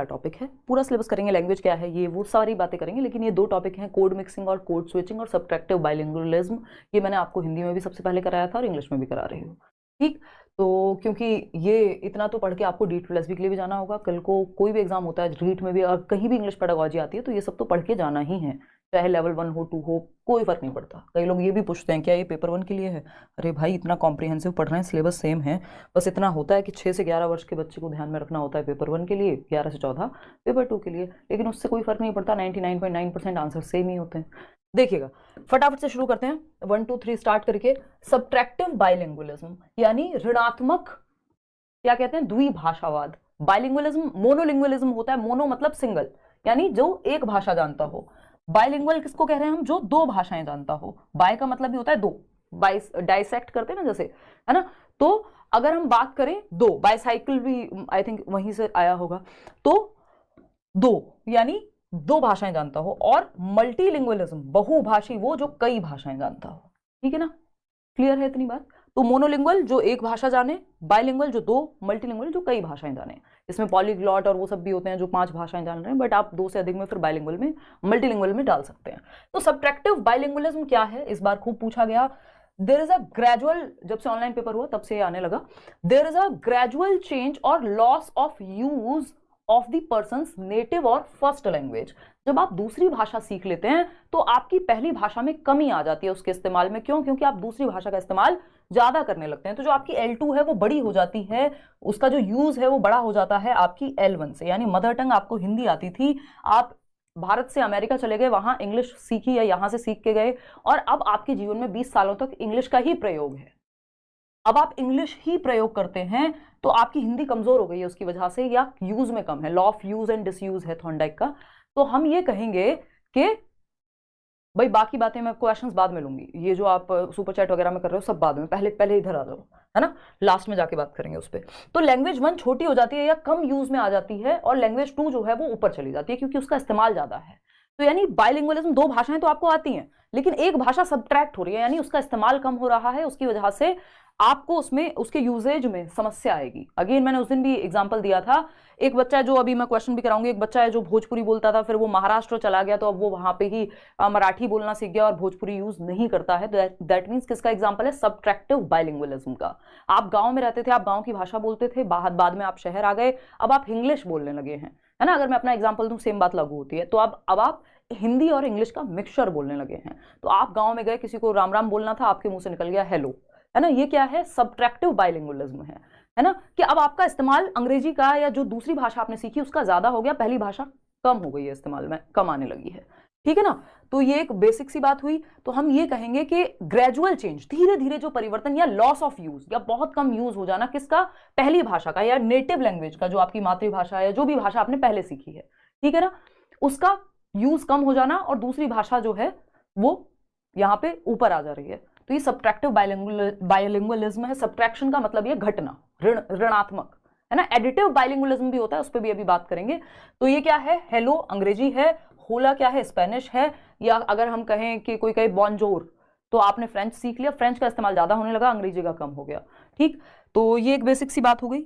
Topic है, पूरा syllabus करेंगे, लैंग्वेज क्या है ये वो सारी बातें करेंगे, लेकिन ये दो टॉपिक हैं, कोड मिक्सिंग और कोड स्विचिंग और सब्ट्रैक्टिव बाइलिंगुअलिज्म। ये मैंने आपको हिंदी में भी सबसे पहले कराया था और इंग्लिश में भी करा रही हूँ। ठीक, तो क्योंकि ये इतना तो पढ़ के आपको डीट प्लस बी के लिए भी जाना होगा, कल को कोई भी एग्जाम होता है रीट में भी और कहीं भी इंग्लिश पेडागोजी आती है तो ये सब तो पढ़ के जाना ही है, चाहे लेवल 1 हो 2 हो, कोई फर्क नहीं पड़ता। कई लोग ये भी पूछते हैं क्या ये पेपर 1 के लिए है? अरे भाई इतना कॉम्प्रिहेंसिव पढ़ रहे हैं, सिलेबस सेम है, बस इतना होता है कि 6 से 11 वर्ष के बच्चे को ध्यान में रखना होता है पेपर 1 के लिए, 11 से 14 पेपर 2 के लिए, लेकिन उससे कोई फर्क नहीं पड़ता, 99.9% आंसर सेम ही होते हैं। देखिएगा फटाफट से शुरू करते हैं, 1 2 3 स्टार्ट करके। सब्ट्रैक्टिव बाइलिंगुअलिज्म यानी ऋणात्मक, क्या कहते हैं, द्विभाषावाद। बाइलिंगुअलिज्म मोनोलिंगुअलिज्म होता है, मोनो मतलब सिंगल, यानी जो एक भाषा जानता हो। बाइलिंगुअल किसको कह रहे हैं हम? जो दो भाषाएं जानता हो। बाय का मतलब भी होता है दो, बाई डाइसेक्ट करते हैं ना जैसे, है ना। तो अगर हम बात करें दो, बाइसाइकिल भी आई थिंक वहीं से आया होगा, तो दो यानी दो भाषाएं जानता हो। और मल्टीलिंगुअलिज्म बहुभाषी, वो जो कई भाषाएं जानता हो। ठीक है ना, क्लियर है इतनी बात? तो मोनोलिंगुअल जो एक भाषा जाने, बाइलिंगुअल जो दो, मल्टीलिंगुअल जो कई भाषाएं जाने। इसमें पॉलीग्लॉट और वो सब भी होते हैं जो 5 भाषाएं जान रहे हैं, बट आप 2 से अधिक में फिर बाइलिंगुअल में, मल्टीलिंगुअल में डाल सकते हैं। तो सब्ट्रैक्टिव बाइलिंगुअलिज्म क्या है, इस बार खूब पूछा गया। देयर इज अ ग्रेजुअल, जब से ऑनलाइन पेपर हुआ तब से आने लगा, there is a gradual change और loss of use of the person's native और फर्स्ट लैंग्वेज। जब आप दूसरी भाषा सीख लेते हैं तो आपकी पहली भाषा में कमी आ जाती है उसके इस्तेमाल में। क्यों? क्योंकि आप दूसरी भाषा का इस्तेमाल ज्यादा करने लगते हैं, तो जो आपकी L2 है वो बड़ी हो जाती है, उसका जो यूज है वो बड़ा हो जाता है आपकी L1 से। यानी मदर टंग आपको हिंदी आती थी, आप भारत से अमेरिका चले गए, वहां इंग्लिश सीखी या यहां से सीख के गए, और अब आपके जीवन में 20 सालों तक इंग्लिश का ही प्रयोग है। अब आप इंग्लिश ही प्रयोग करते हैं तो आपकी हिंदी कमजोर हो गई है उसकी वजह से, या यूज में कम है, law of use and disuse है थॉर्नडाइक का। तो हम ये कहेंगे कि भाई बाकी बातें मैं क्वेश्चंस बाद में लूंगी, ये जो आप सुपर चैट वगैरह में कर रहे हो सब बाद में, पहले पहले इधर आ जाओ, है ना, लास्ट में जाके बात करेंगे उस पर। तो लैंग्वेज 1 छोटी हो जाती है या कम यूज में आ जाती है, और लैंग्वेज 2 जो है वो ऊपर चली जाती है क्योंकि उसका इस्तेमाल ज्यादा है। तो यानी बाइलिंगुअलिज्म, दो भाषाएं तो आपको आती हैं लेकिन एक भाषा सब्ट्रैक्ट हो रही है, यानी उसका इस्तेमाल कम हो रहा है, उसकी वजह से आपको उसमें उसके यूजेज में समस्या आएगी। अगेन मैंने उस दिन भी एग्जांपल दिया था, एक बच्चा है जो अभी मैं क्वेश्चन भी कराऊंगी, एक बच्चा है जो भोजपुरी बोलता था, फिर वो महाराष्ट्र चला गया तो अब वो वहां पे ही मराठी बोलना सीख गया और भोजपुरी यूज नहीं करता है। दैट मीन्स किसका एग्जाम्पल है? सब्ट्रैक्टिव बाइलिंगुअलिज्म का। आप गांव में रहते थे, आप गांव की भाषा बोलते थे, बाद में आप शहर आ गए, अब आप इंग्लिश बोलने लगे हैं, है ना। अगर मैं अपना एग्जाम्पल दूं सेम बात लागू होती है। तो अब आप हिंदी और इंग्लिश का मिक्सचर बोलने लगे हैं। तो आप गांव में गए, किसी को राम राम बोलना था, आपके मुंह से निकल गया हेलो, है ना। ये क्या है? सब्ट्रैक्टिव बाइलिंगुअलिज्म है ना, कि अब आपका इस्तेमाल अंग्रेजी का या जो दूसरी भाषा आपने सीखी उसका ज्यादा हो गया, पहली भाषा कम हो गई है, इस्तेमाल में कम आने लगी है। ठीक है ना। तो ये एक बेसिक सी बात हुई। तो हम ये कहेंगे कि ग्रेजुअल चेंज, धीरे धीरे जो परिवर्तन, या लॉस ऑफ यूज, या बहुत कम यूज हो जाना, किसका? पहली भाषा का या नेटिव लैंग्वेज का, जो आपकी मातृभाषा है, जो भी भाषा आपने पहले सीखी है, ठीक है ना, उसका यूज कम हो जाना, और दूसरी भाषा जो है वो यहाँ पे ऊपर आ जा रही है। तो ये सब्ट्रैक्टिव बाइलिंगुअलिज्म है। सब्ट्रैक्शन का मतलब ये घटना, ऋणात्मक, है ना। एडिटिव बाइलिंगुअलिज्म भी होता है, उस पर भी अभी बात करेंगे। तो ये क्या है? हेलो अंग्रेजी है, होला क्या है? स्पेनिश है, या अगर हम कहें कि कोई कहे बॉन्जोर, तो आपने फ्रेंच सीख लिया, फ्रेंच का इस्तेमाल ज्यादा होने लगा, अंग्रेजी का कम हो गया। ठीक, तो ये एक बेसिक सी बात हो गई,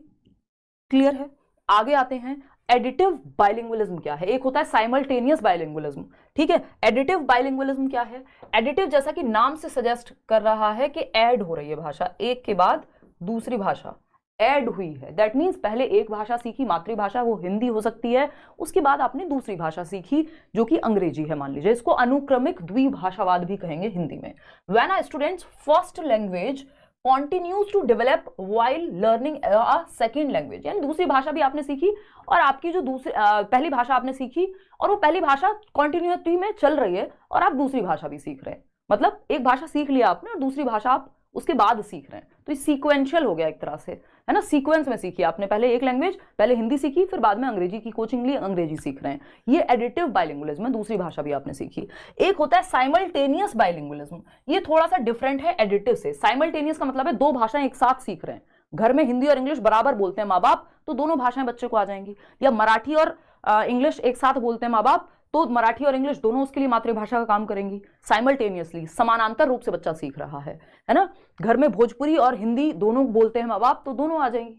क्लियर है। आगे आते हैं, एडिटिव बाइलिंगुअलिज्म क्या है? एक होता है साइमल्टेनियस बाइलिंगुअलिज्म, ठीक है। एडिटिव बाइलिंगुअलिज्म क्या है? एडिटिव जैसा कि नाम से सजेस्ट कर रहा है कि ऐड हो रही है भाषा, एक के बाद दूसरी भाषा ऐड हुई है। दैट मीन्स पहले एक भाषा सीखी, मातृभाषा, वो हिंदी हो सकती है, उसके बाद आपने दूसरी भाषा सीखी जो कि अंग्रेजी है, मान लीजिए। इसको अनुक्रमिक द्विभाषावाद भी कहेंगे हिंदी में। When a students first language continues to develop while learning a second language, यानी दूसरी भाषा भी आपने सीखी और आपकी जो दूसरी पहली भाषा आपने सीखी, और वो पहली भाषा कंटिन्यूटी में चल रही है और आप दूसरी भाषा भी सीख रहे हैं। मतलब एक भाषा सीख लिया आपने और दूसरी भाषा आप उसके बाद सीख रहे हैं, तो ये सीक्वेंशियल हो गया एक तरह से, है ना। सीक्वेंस में सीखी आपने, पहले एक लैंग्वेज, पहले हिंदी सीखी, फिर बाद में अंग्रेजी की कोचिंग ली, अंग्रेजी सीख रहे हैं। ये एडिटिव बाइलिंगुअलिज्म है, दूसरी भाषा भी आपने सीखी। एक होता है साइमल्टेनियस बाइलिंगुअलिज्म, ये थोड़ा सा डिफरेंट है एडिटिव से। साइमल्टेनियस का मतलब है दो भाषाएं एक साथ सीख रहे हैं, घर में हिंदी और इंग्लिश बराबर बोलते हैं माँ बाप, तो दोनों भाषाएं बच्चे को आ जाएंगी। या मराठी और इंग्लिश एक साथ बोलते हैं माँ बाप, तो मराठी और इंग्लिश दोनों उसके लिए मातृभाषा का काम करेंगी। साइमल्टेनियसली, समानांतर रूप से बच्चा सीख रहा है ना। घर में भोजपुरी और हिंदी दोनों बोलते हैं माँ बाप, तो दोनों आ जाएंगी,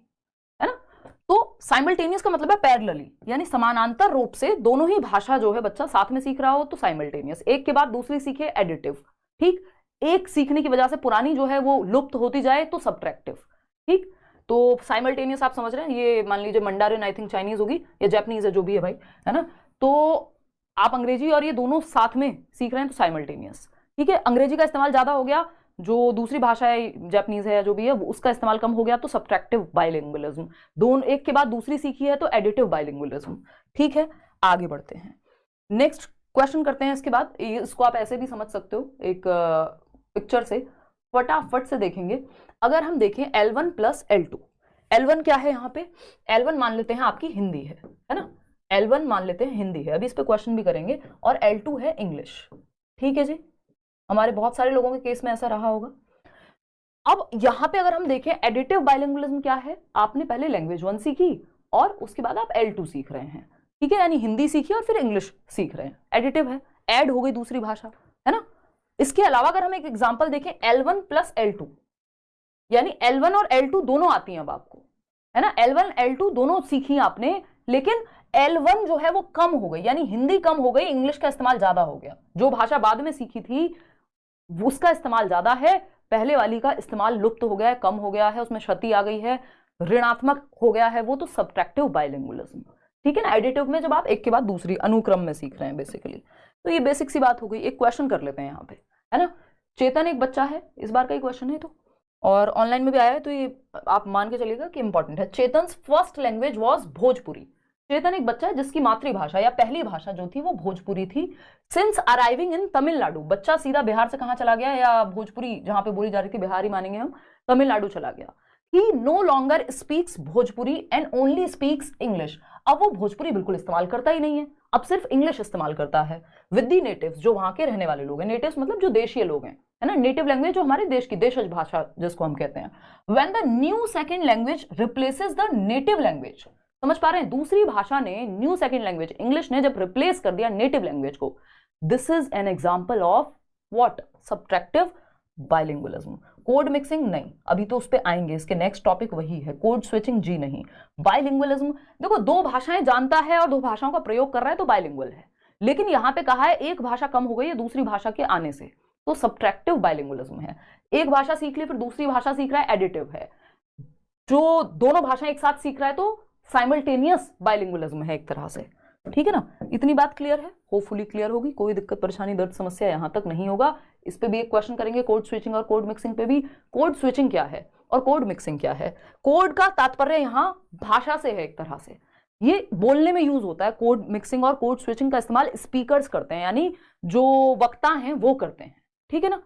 है ना। तो साइमल्टेनियस का मतलब है पैरेलली, यानी समानांतर रूप से दोनों ही भाषा जो है बच्चा साथ में सीख रहा हो तो साइमल्टेनियस, एक के बाद दूसरी सीखे एडिटिव, ठीक। एक सीखने की वजह से पुरानी जो है वो लुप्त होती जाए तो सब्ट्रैक्टिव, ठीक। तो साइमल्टेनियस आप समझ रहे हैं, ये मान लीजिए मंडारिन आई थिंक चाइनीज होगी या जापानीज है, जो भी है भाई, है ना। तो आप अंग्रेजी और ये दोनों साथ में सीख रहे हैं तो साइमल्टेनियस, ठीक है। अंग्रेजी का इस्तेमाल ज्यादा हो गया, जो दूसरी भाषा है जापानीज है या जो भी है उसका इस्तेमाल कम हो गया तो सब्ट्रैक्टिव बाइलिंगुअलिज्म। दोनों एक के बाद दूसरी सीखी है तो एडिटिव बाइलिंगुअलिज्म, ठीक है। आगे बढ़ते हैं, नेक्स्ट क्वेश्चन करते हैं। इसके बाद इसको आप ऐसे भी समझ सकते हो, एक पिक्चर से फटाफट से देखेंगे। अगर हम देखें L1 प्लस L2, L1 क्या है यहाँ पे, L1 मान लेते हैं आपकी हिंदी है ना, L1 मान लेते हैं हिंदी है, अभी इस पे क्वेश्चन भी करेंगे, और L2 है इंग्लिश, ठीक है जी। हमारे बहुत सारे लोगों के केस में ऐसा रहा होगा। अब यहां पे अगर हम देखें एडिटिव बाइलिंगुअलिज्म क्या है, आपने पहले लैंग्वेज 1 सीखी और उसके बाद आप L2 सीख रहे हैं, ठीक है, यानी हिंदी सीखी और फिर इंग्लिश सीख रहे हैं, एडिटिव है, ऐड हो गई दूसरी भाषा, है ना। इसके अलावा अगर हम एक एग्जांपल देखें L1 प्लस L2, यानी L1 और L2 दोनों आती हैं अब आपको, है ना, L1 L2 दोनों सीखी आपने, लेकिन L1 जो है वो कम हो गई, यानी हिंदी कम हो गई, इंग्लिश का इस्तेमाल ज्यादा हो गया। जो भाषा बाद में सीखी थी उसका इस्तेमाल ज्यादा है, पहले वाली का इस्तेमाल लुप्त हो गया है, कम हो गया है, उसमें क्षति आ गई है, ऋणात्मक हो गया है, वो तो सब्ट्रैक्टिव बाइलिंगुअलिज्म, ठीक है ना। एडिटिव में जब आप एक के बाद दूसरी अनुक्रम में सीख रहे हैं बेसिकली, तो ये बेसिक सी बात हो गई। एक क्वेश्चन कर लेते हैं यहाँ पे, है ना। चेतन एक बच्चा है, इस बार का ही क्वेश्चन है तो, और ऑनलाइन में भी आया है तो ये आप मान के चलिएगा कि इंपॉर्टेंट है। चेतन फर्स्ट लैंग्वेज वॉज भोजपुरी। चेतन एक बच्चा है जिसकी मातृभाषा या पहली भाषा जो थी वो भोजपुरी थी। सिंस अराइविंग इन तमिलनाडु, बच्चा सीधा बिहार से कहाँ चला गया, या भोजपुरी जहां पे बोली जा रही थी बिहार ही मानेंगे हम, तमिलनाडु चला गया। He no longer speaks Bhojpuri and only speaks English. अब वो भोजपुरी बिल्कुल इस्तेमाल करता ही नहीं है, अब सिर्फ इंग्लिश इस्तेमाल करता है। विद दी नेटिव्स, जो वहां के रहने वाले लोग हैं, नेटिव्स मतलब जो देशीय लोग हैं, है ना, नेटिव लैंग्वेज जो हमारे देश की देशज भाषा जिसको हम कहते हैं। When the new second language replaces the native language, समझ पा रहे हैं, दूसरी भाषा ने, न्यू सेकंड लैंग्वेज इंग्लिश ने जब रिप्लेस कर दिया नेटिव लैंग्वेज को, this is an example of what, subtractive bilingualism. Code mixing नहीं, अभी तो उस पे आएंगे, इसके नेक्स्ट टॉपिक वही है, कोड स्विचिंग जी नहीं। बाइलिंगुअलिज्म देखो, दो भाषाएं जानता है और दो भाषाओं का प्रयोग कर रहा है तो बाइलिंगुअल है, लेकिन यहां पे कहा है एक भाषा कम हो गई है दूसरी भाषा के आने से, तो सब्ट्रैक्टिव बाइलिंगुअलिज्म है। एक भाषा सीख ली फिर दूसरी भाषा सीख रहा है, एडिटिव है। जो दोनों भाषाएं एक साथ सीख रहा है तो साइमल्टेनियस बाइलिंगुअलिज्म है एक तरह से, ठीक है ना। इतनी बात क्लियर है, होपफुली क्लियर होगी, कोई दिक्कत परेशानी दर्द समस्या यहां तक नहीं होगा। इस पे भी एक क्वेश्चन करेंगे, कोड स्विचिंग और कोड मिक्सिंग पे भी। कोड स्विचिंग क्या है और कोड मिक्सिंग क्या है। कोड का तात्पर्य यहां भाषा से है एक तरह से, ये बोलने में यूज होता है। कोड मिक्सिंग और कोड स्विचिंग का इस्तेमाल स्पीकर्स करते हैं, यानी जो वक्ता हैं वो करते हैं, ठीक है ना।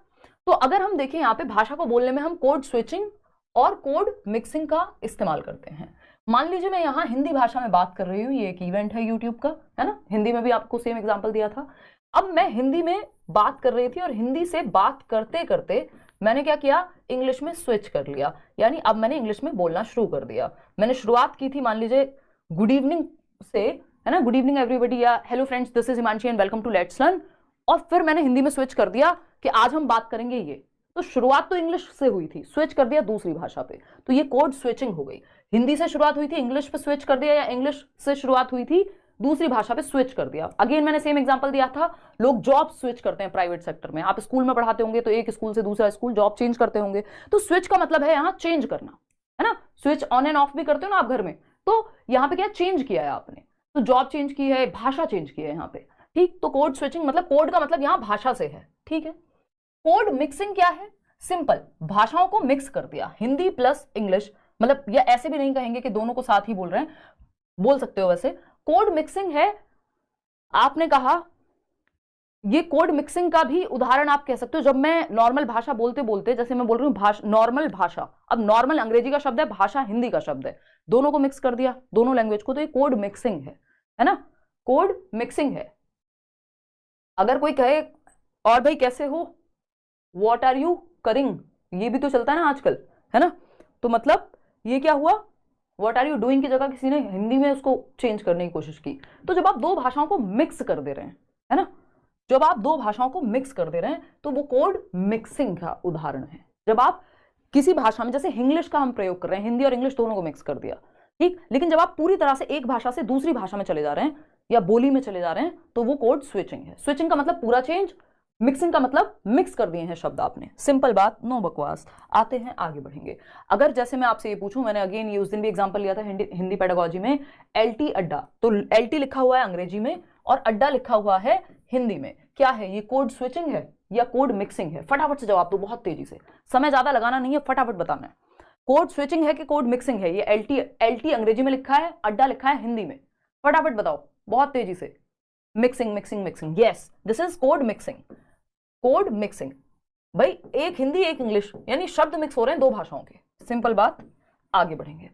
तो अगर हम देखें यहाँ पे भाषा को बोलने में हम कोड स्विचिंग और कोड मिक्सिंग का इस्तेमाल करते हैं। मान लीजिए मैं यहाँ हिंदी भाषा में बात कर रही हूँ, ये एक इवेंट है यूट्यूब का, है ना, हिंदी में भी आपको सेम एग्जांपल दिया था। अब मैं हिंदी में बात कर रही थी और हिंदी से बात करते करते मैंने क्या किया, इंग्लिश में स्विच कर लिया, यानी अब मैंने इंग्लिश में बोलना शुरू कर दिया। मैंने शुरुआत की थी मान लीजिए गुड इवनिंग से, है ना, गुड इवनिंग एवरीबॉडी, या hello friends this is Himanshi and welcome to let's learn, और फिर मैंने हिंदी में स्विच कर दिया कि आज हम बात करेंगे ये। तो शुरुआत तो इंग्लिश से हुई थी, स्विच कर दिया दूसरी भाषा पे, तो ये कोड स्विचिंग हो गई। हिंदी से शुरुआत हुई थी इंग्लिश पे स्विच कर दिया, या इंग्लिश से शुरुआत हुई थी दूसरी भाषा पे स्विच कर दिया। अगेन मैंने सेम एग्जांपल दिया था, लोग जॉब स्विच करते हैं प्राइवेट सेक्टर में। आप स्कूल में पढ़ाते होंगे तो एक स्कूल से दूसरा स्कूल जॉब चेंज करते होंगे, तो स्विच का मतलब है यहाँ चेंज करना, है ना। स्विच ऑन एंड ऑफ भी करते हो ना आप घर में, तो यहाँ पे क्या चेंज किया है आपने, तो जॉब चेंज की है, भाषा चेंज की है यहाँ पे, ठीक। तो कोड स्विचिंग मतलब कोड का मतलब यहाँ भाषा से है, ठीक है। कोड मिक्सिंग क्या है, सिंपल, भाषाओं को मिक्स कर दिया, हिंदी प्लस इंग्लिश, मतलब या ऐसे भी नहीं कहेंगे कि दोनों को साथ ही बोल रहे हैं, बोल सकते हो वैसे। कोड मिक्सिंग है, आपने कहा ये कोड मिक्सिंग का भी उदाहरण आप कह सकते हो, जब मैं नॉर्मल भाषा बोलते बोलते, जैसे मैं बोल रही हूँ नॉर्मल भाषा, अब नॉर्मल अंग्रेजी का शब्द है, भाषा हिंदी का शब्द है, दोनों को मिक्स कर दिया, दोनों लैंग्वेज को, तो ये कोड मिक्सिंग है ना, कोड मिक्सिंग है। अगर कोई कहे और भाई कैसे हो, व्हाट आर यू करिंग, ये भी तो चलता है ना आजकल, है ना, तो मतलब ये क्या हुआ, व्हाट आर यू डूइंग की जगह किसी ने हिंदी में उसको चेंज करने की कोशिश की। तो जब आप दो भाषाओं को मिक्स कर दे रहे हैं, है ना, जब आप दो भाषाओं को मिक्स कर दे रहे हैं तो वो कोड मिक्सिंग का उदाहरण है। जब आप किसी भाषा में, जैसे इंग्लिश का हम प्रयोग कर रहे हैं, हिंदी और इंग्लिश दोनों को मिक्स कर दिया, ठीक, लेकिन जब आप पूरी तरह से एक भाषा से दूसरी भाषा में चले जा रहे हैं या बोली में चले जा रहे हैं तो वो कोड स्विचिंग है। स्विचिंग का मतलब पूरा चेंज, मिक्सिंग का मतलब मिक्स कर दिए हैं शब्द आपने। सिंपल बात, नो बकवास। आते हैं आगे बढ़ेंगे। अगर जैसे मैं आपसे ये पूछूं, मैंने अगेन ये उस दिन भी एग्जांपल लिया था हिंदी पेडागोजी में, एलटी अड्डा, तो एलटी लिखा हुआ है अंग्रेजी में और अड्डा लिखा हुआ है हिंदी में, क्या है ये? कोड स्विचिंग है या कोड मिक्सिंग है? फटाफट से जवाब दो, बहुत तेजी से, समय ज्यादा लगाना नहीं है, फटाफट बताना है। कोड स्विचिंग है कि कोड मिक्सिंग है? ये एलटी अंग्रेजी में लिखा है, अड्डा लिखा है हिंदी में, फटाफट बताओ बहुत तेजी से। Mixing mixing mixing, yes, this is code mixing. Code mixing भाई, एक हिंदी एक इंग्लिश, यानी शब्द मिक्स हो रहे हैं दो भाषाओं के। सिंपल बात, आगे बढ़ेंगे।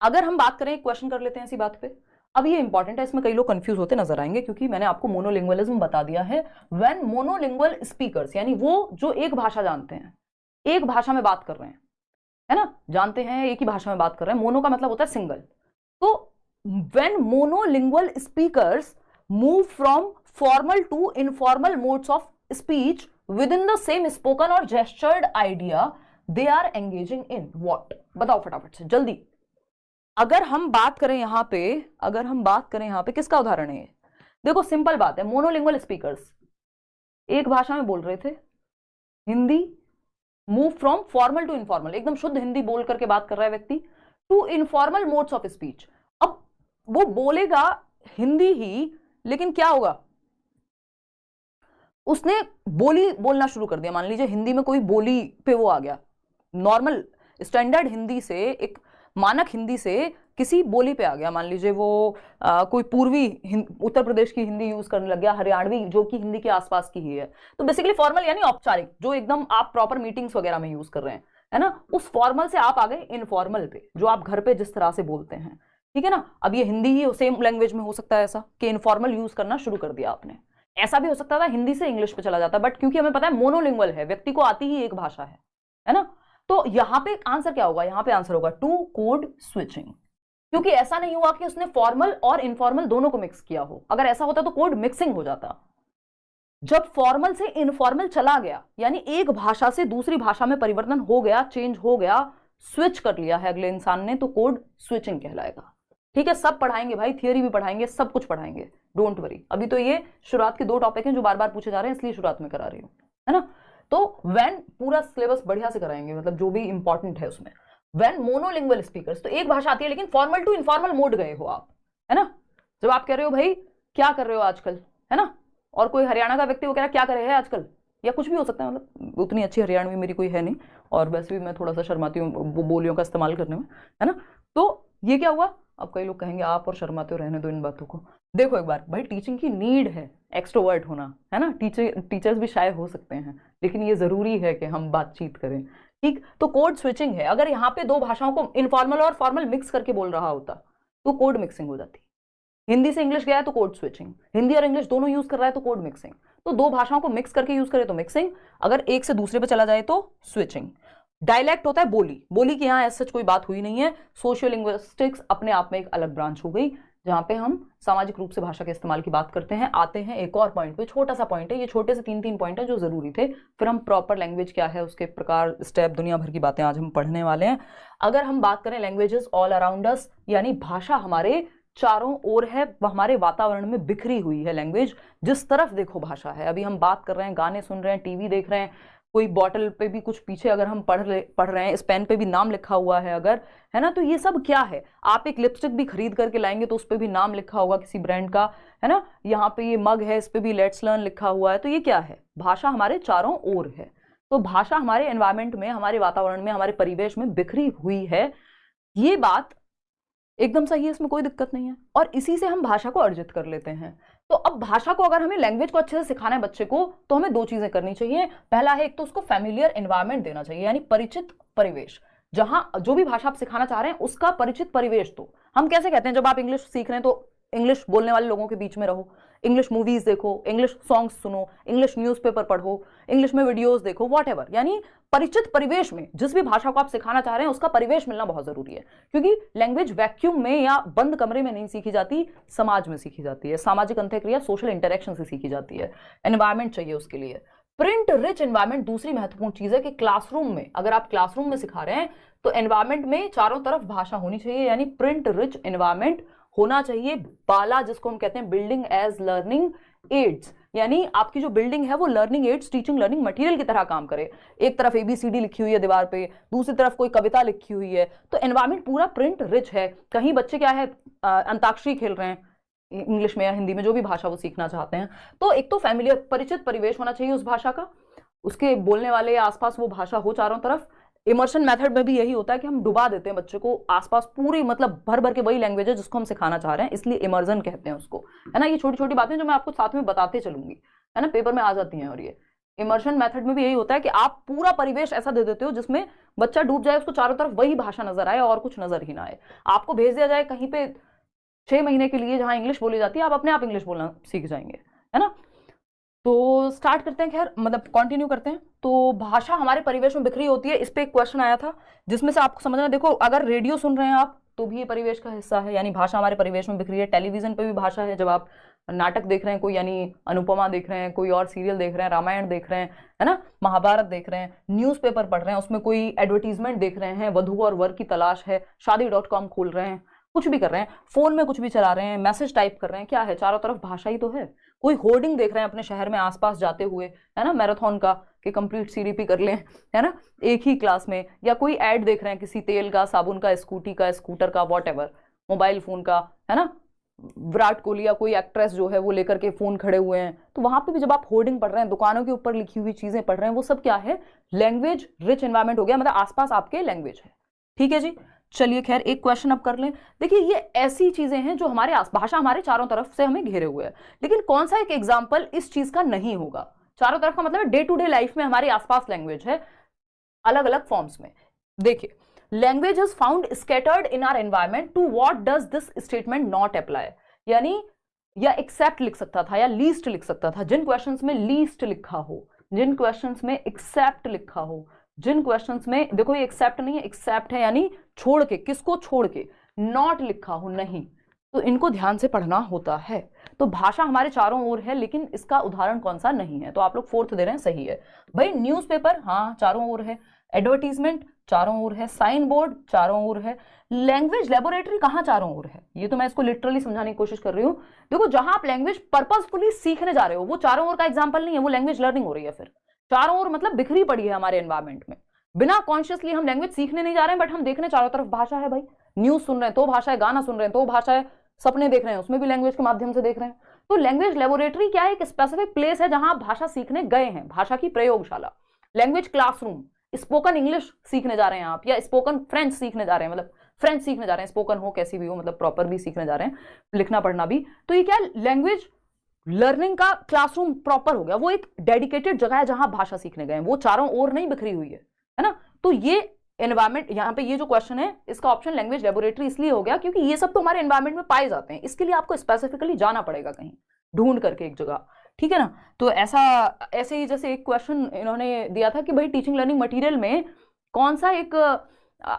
अगर हम बात करें, क्वेश्चन कर लेते हैं इसी बात पे। अब ये इंपॉर्टेंट है, इसमें कई लोग कंफ्यूज होते नजर आएंगे क्योंकि मैंने आपको मोनोलिंगुअलिज्म बता दिया है। व्हेन मोनोलिंगुअल स्पीकर्स, यानी वो जो एक भाषा जानते हैं, एक भाषा में बात कर रहे हैं, है ना, जानते हैं एक ही भाषा में बात कर रहे हैं। मोनो का मतलब होता है सिंगल। तो when monolingual speakers move from formal to informal modes of speech within the same spoken or gestured idea, they are engaging in what? बताओ फटाफट से, जल्दी। अगर हम बात करें यहां पे, किसका उदाहरण है ये? देखो सिंपल बात है, मोनोलिंगुअल स्पीकर्स एक भाषा में बोल रहे थे, Hindi, move from formal to informal, एकदम शुद्ध हिंदी बोल करके बात कर रहा है व्यक्ति, to informal modes of speech. अब वो बोलेगा हिंदी ही, लेकिन क्या होगा, उसने बोली बोलना शुरू कर दिया। मान लीजिए हिंदी में कोई बोली पे वो आ गया, नॉर्मल स्टैंडर्ड हिंदी से, एक मानक हिंदी से किसी बोली पे आ गया। मान लीजिए वो कोई पूर्वी उत्तर प्रदेश की हिंदी यूज करने लग गया, हरियाणवी जो कि हिंदी के आसपास की ही है। तो बेसिकली फॉर्मल यानी औपचारिक, जो एकदम आप प्रॉपर मीटिंग्स वगैरह में यूज कर रहे हैं, है ना, उस फॉर्मल से आप आ गए इनफॉर्मल पे, जो आप घर पे जिस तरह से बोलते हैं, ठीक है ना। अब ये हिंदी ही सेम लैंग्वेज में हो सकता है ऐसा कि इनफॉर्मल यूज करना शुरू कर दिया आपने। ऐसा भी हो सकता था हिंदी से इंग्लिश पे चला जाता, बट क्योंकि हमें पता है मोनोलिंगुअल है, व्यक्ति को आती ही एक भाषा है ना। तो यहां पे आंसर क्या होगा? यहां पे आंसर होगा टू कोड स्विचिंग, क्योंकि ऐसा नहीं हुआ कि उसने फॉर्मल और इनफॉर्मल दोनों को मिक्स किया हो। अगर ऐसा होता तो कोड मिक्सिंग हो जाता। जब फॉर्मल से इनफॉर्मल चला गया, यानी एक भाषा से दूसरी भाषा में परिवर्तन हो गया, चेंज हो गया, स्विच कर लिया है अगले इंसान ने, तो कोड स्विचिंग कहलाएगा। ठीक है, सब पढ़ाएंगे भाई, थियरी भी पढ़ाएंगे, सब कुछ पढ़ाएंगे, डोंट वरी। अभी तो ये शुरुआत के दो टॉपिक हैं जो बार बार पूछे जा रहे हैं, इसलिए शुरुआत में करा रही हूं, है ना। तो व्हेन, पूरा सिलेबस बढ़िया से कराएंगे, मतलब जो भी इंपॉर्टेंट है उसमें। व्हेन मोनोलिंगुअल स्पीकर्स, तो एक भाषा आती है लेकिन फॉर्मल टू इनफॉर्मल मोड गए हो आप, है ना। जब आप कह रहे हो भाई क्या कर रहे हो आजकल, है ना, और कोई हरियाणा का व्यक्ति वो कह रहा है क्या कर रहे हैं आजकल, या कुछ भी हो सकता है, मतलब उतनी अच्छी हरियाणवी मेरी कोई है नहीं, और वैसे भी मैं थोड़ा सा शर्माती हूँ बोलियों का इस्तेमाल करने में, है ना। तो ये क्या हुआ? अब कई लोग कहेंगे आप और शर्माते हो, रहने दो इन बातों को। देखो एक बार भाई, टीचिंग की नीड है एक्सट्रोवर्ट होना, है ना। टीचर्स भी शाय हो सकते हैं, लेकिन ये जरूरी है कि हम बातचीत करें, ठीक। तो कोड स्विचिंग है। अगर यहाँ पे दो भाषाओं को इनफॉर्मल और फॉर्मल मिक्स करके बोल रहा होता तो कोड मिक्सिंग हो जाती। हिंदी से इंग्लिश गया है तो कोड स्विचिंग, हिंदी और इंग्लिश दोनों यूज कर रहा है तो कोड मिक्सिंग। तो दो भाषाओं को मिक्स करके यूज करे तो मिक्सिंग, अगर एक से दूसरे पे चला जाए तो स्विचिंग। डायलेक्ट होता है बोली, बोली की यहाँ ऐसा कोई बात हुई नहीं है। सोशियो लिंग्विस्टिक्स अपने आप में एक अलग ब्रांच हो गई, जहां पे हम सामाजिक रूप से भाषा के इस्तेमाल की बात करते हैं। आते हैं एक और पॉइंट पे, छोटा सा पॉइंट है ये, छोटे से तीन पॉइंट है जो जरूरी थे, फिर हम प्रॉपर लैंग्वेज क्या है उसके प्रकार, स्टेप, दुनिया भर की बातें आज हम पढ़ने वाले हैं। अगर हम बात करें लैंग्वेजेस ऑल अराउंड अस, यानी भाषा हमारे चारों ओर है, हमारे वातावरण में बिखरी हुई है लैंग्वेज, जिस तरफ देखो भाषा है। अभी हम बात कर रहे हैं, गाने सुन रहे हैं, टीवी देख रहे हैं, कोई बॉटल पे भी कुछ पीछे अगर हम पढ़ रहे हैं, इस पेन पे भी नाम लिखा हुआ है अगर, है ना, तो ये सब क्या है? आप एक लिपस्टिक भी खरीद करके लाएंगे तो उस पे भी नाम लिखा होगा किसी ब्रांड का, है ना। यहाँ पे ये मग है, इस पे भी लेट्स लर्न लिखा हुआ है। तो ये क्या है? भाषा हमारे चारों ओर है। तो भाषा हमारे एनवायरमेंट में, हमारे वातावरण में, हमारे परिवेश में बिखरी हुई है। ये बात एकदम सही है, इसमें कोई दिक्कत नहीं है, और इसी से हम भाषा को अर्जित कर लेते हैं। तो अब भाषा को, अगर हमें लैंग्वेज को अच्छे से सिखाना है बच्चे को, तो हमें दो चीजें करनी चाहिए। पहला है, एक तो उसको फैमिलियर एनवायरनमेंट देना चाहिए, यानी परिचित परिवेश, जहां जो भी भाषा आप सिखाना चाह रहे हैं उसका परिचित परिवेश। तो हम कैसे कहते हैं, जब आप इंग्लिश सीख रहे हैं तो इंग्लिश बोलने वाले लोगों के बीच में रहो, इंग्लिश मूवीज देखो, इंग्लिश सॉन्ग्स सुनो, इंग्लिश न्यूज़पेपर पढ़ो, इंग्लिश में वीडियोस देखो, व्हाटएवर, यानी परिचित परिवेश में जिस भी भाषा को आप सिखाना चाह रहे हैं उसका परिवेश मिलना बहुत जरूरी है। क्योंकि लैंग्वेज वैक्यूम में या बंद कमरे में नहीं सीखी जाती, समाज में सीखी जाती है, सामाजिक अंतःक्रिया, सोशल इंटरेक्शन से सीखी जाती है। एनवायरमेंट चाहिए उसके लिए। प्रिंट रिच एनवायरमेंट दूसरी महत्वपूर्ण चीज है कि क्लासरूम में, अगर आप क्लासरूम में सिखा रहे हैं तो एनवायरमेंट में चारों तरफ भाषा होनी चाहिए, यानी प्रिंट रिच एनवायरमेंट होना चाहिए। बाला जिसको हम कहते हैं बिल्डिंग एज लर्निंग एड्स, यानी आपकी जो बिल्डिंग है वो learning aids, teaching learning material की तरह काम करे। एक तरफ ABCD लिखी हुई है दीवार पे, दूसरी तरफ कोई कविता लिखी हुई है, तो एनवायरमेंट पूरा प्रिंट रिच है। कहीं बच्चे क्या है अंताक्षरी खेल रहे हैं, इंग्लिश में या हिंदी में जो भी भाषा वो सीखना चाहते हैं, तो एक तो फैमिलियर परिचित परिवेश होना चाहिए उस भाषा का, उसके बोलने वाले आसपास वो भाषा हो चारों तरफ। इमर्शन मेथड में भी यही होता है कि हम डुबा देते हैं बच्चे को आसपास पूरी, मतलब भर भर के वही लैंग्वेज है जिसको हम सिखाना चाह रहे हैं, इसलिए इमर्जन कहते हैं उसको, है ना। ये छोटी छोटी बातें जो मैं आपको साथ में बताते चलूंगी, है ना, पेपर में आ जाती हैं। और ये इमर्शन मेथड में भी यही होता है कि आप पूरा परिवेश ऐसा दे देते हो जिसमें बच्चा डूब जाए, उसको चारों तरफ वही भाषा नजर आए और कुछ नजर ही ना आए। आपको भेज दिया जाए कहीं पे 6 महीने के लिए जहां इंग्लिश बोली जाती है, आप अपने आप इंग्लिश बोलना सीख जाएंगे, है ना। तो स्टार्ट करते हैं, खैर मतलब कंटिन्यू करते हैं। तो भाषा हमारे परिवेश में बिखरी होती है, इस पे एक क्वेश्चन आया था जिसमें से आपको समझना, देखो अगर रेडियो सुन रहे हैं आप तो भी ये परिवेश का हिस्सा है, यानी भाषा हमारे परिवेश में बिखरी है। टेलीविजन पे भी भाषा है, जब आप नाटक देख रहे हैं कोई, यानी अनुपमा देख रहे हैं, कोई और सीरियल देख रहे हैं, रामायण देख रहे हैं, है ना, महाभारत देख रहे हैं, न्यूज़पेपर पढ़ रहे हैं, उसमें कोई एडवर्टीजमेंट देख रहे हैं, वधु और वर की तलाश है, शादी.com खोल रहे हैं, कुछ भी कर रहे हैं, फोन में कुछ भी चला रहे हैं, मैसेज टाइप कर रहे हैं, क्या है, चारों तरफ भाषा ही तो है। कोई होर्डिंग देख रहे हैं अपने शहर में आसपास जाते हुए, है ना, मैराथन का कि कंप्लीट CDP कर लें, है ना, एक ही क्लास में, या कोई ऐड देख रहे हैं किसी तेल का, साबुन का, स्कूटी का, स्कूटर का, वॉटएवर, मोबाइल फोन का, है ना, विराट कोहली या कोई एक्ट्रेस जो है वो लेकर के फोन खड़े हुए हैं, तो वहां पे भी जब आप होर्डिंग पढ़ रहे हैं, दुकानों के ऊपर लिखी हुई चीजें पढ़ रहे हैं, वो सब क्या है, लैंग्वेज रिच एनवायरमेंट हो गया, मतलब आसपास आपके लैंग्वेज है। ठीक है जी, चलिए खैर एक क्वेश्चन अब कर लें। देखिए ये ऐसी चीजें हैं जो हमारे भाषा हमारे चारों तरफ से हमें घेरे हुए है, लेकिन कौन सा एक एग्जाम्पल इस चीज का नहीं होगा। चारों तरफ का मतलब डे टू डे लाइफ में हमारे आसपास लैंग्वेज है अलग अलग फॉर्म्स में। देखिए, language is found scattered in our environment, to what does this statement not apply, यानी या एक्सेप्ट लिख सकता था या लीस्ट लिख सकता था, जिन क्वेश्चंस में लीस्ट लिखा हो, जिन क्वेश्चंस में एक्सेप्ट लिखा हो, जिन क्वेश्चंस में, देखो ये एक्सेप्ट नहीं है, एक्सेप्ट है यानी छोड़ के, किसको छोड़ के, नॉट लिखा हो, नहीं, तो इनको ध्यान से पढ़ना होता है। तो भाषा हमारे चारों ओर है, लेकिन इसका उदाहरण कौन सा नहीं है, तो आप लोग 4th दे रहे हैं, सही है भाई। न्यूज़पेपर हाँ चारों ओर है, एडवर्टीजमेंट चारों ओर है, साइन बोर्ड चारों ओर है, लैंग्वेज लेबोरेटरी कहाँ चारों ओर है, ये तो मैं इसको लिटरली समझाने की कोशिश कर रही हूँ। देखो जहां आप लैंग्वेज पर्पसफुली सीखने जा रहे हो वो चारों ओर का एग्जाम्पल नहीं है, वो लैंग्वेज लर्निंग हो रही है। फिर चारों ओर मतलब बिखरी पड़ी है हमारे एनवायरमेंट में, बिना कॉन्शियसली हम लैंग्वेज सीखने नहीं जा रहे हैं, बट हम देख रहे हैं चारों तरफ भाषा है भाई। न्यूज सुन रहे हैं तो भाषा है, गाना सुन रहे हैं तो भाषा है, सपने देख रहे हैं उसमें भी लैंग्वेज के माध्यम से देख रहे हैं। तो लैंग्वेज लेबोरेटरी क्या है, एक स्पेसिफिक प्लेस है जहां आप भाषा सीखने गए हैं, भाषा की प्रयोगशाला। लैंग्वेज क्लासरूम, स्पोकन इंग्लिश सीखने जा रहे हैं आप, या स्पोकन फ्रेंच सीखने जा रहे हैं, मतलब फ्रेंच सीखने जा रहे हैं, स्पोकन हो कैसी भी हो, मतलब प्रॉपर भी सीखने जा रहे हैं, लिखना पढ़ना भी, तो ये क्या लैंग्वेज लर्निंग का क्लासरूम प्रॉपर हो गया, वो एक डेडिकेटेड जगह है जहां भाषा सीखने गए हैं, वो चारों ओर नहीं बिखरी हुई है ना। तो ये एनवायरमेंट, यहाँ पे ये जो क्वेश्चन है इसका ऑप्शन लैंग्वेज लेबोरेटरी इसलिए हो गया क्योंकि ये सब तो हमारे एनवायरमेंट में पाए जाते हैं, इसके लिए आपको स्पेसिफिकली जाना पड़ेगा कहीं ढूंढ करके एक जगह, ठीक है ना। तो ऐसे ही जैसे एक क्वेश्चन इन्होंने दिया था कि भाई टीचिंग लर्निंग मटेरियल में कौन सा एक,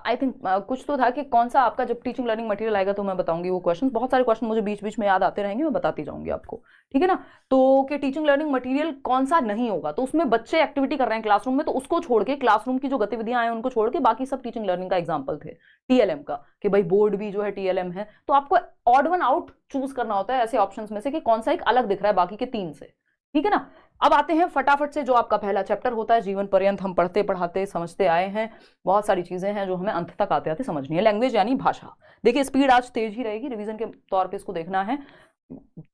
आई थिंक कुछ तो था कि कौन सा आपका जब टीचिंग लर्निंग मटेरियल आएगा तो मैं बताऊंगी वो क्वेश्चन, बहुत सारे क्वेश्चन मुझे बीच बीच में याद आते रहेंगे, मैं बताती जाऊंगी आपको, ठीक है ना। तो कि टीचिंग लर्निंग मटेरियल कौन सा नहीं होगा, तो उसमें बच्चे एक्टिविटी कर रहे हैं क्लासरूम में, तो उसको छोड़ के, क्लासरूम की जो गतिविधियां हैं उनको छोड़ के बाकी सब टीचिंग लर्निंग का एग्जाम्पल थे। TLM का कि भाई बोर्ड भी जो है TLM है, तो आपको ऑड वन आउट चूज करना होता है ऐसे ऑप्शन में से कि कौन सा एक अलग दिख रहा है बाकी के 3 से, ठीक है ना। अब आते हैं फटाफट से जो आपका पहला चैप्टर होता है, जीवन पर्यंत हम पढ़ते पढ़ाते समझते आए हैं, बहुत सारी चीजें हैं जो हमें अंत तक आते आते समझनी है। लैंग्वेज यानी भाषा। देखिए स्पीड आज तेज ही रहेगी, रिवीजन के तौर पे इसको देखना है,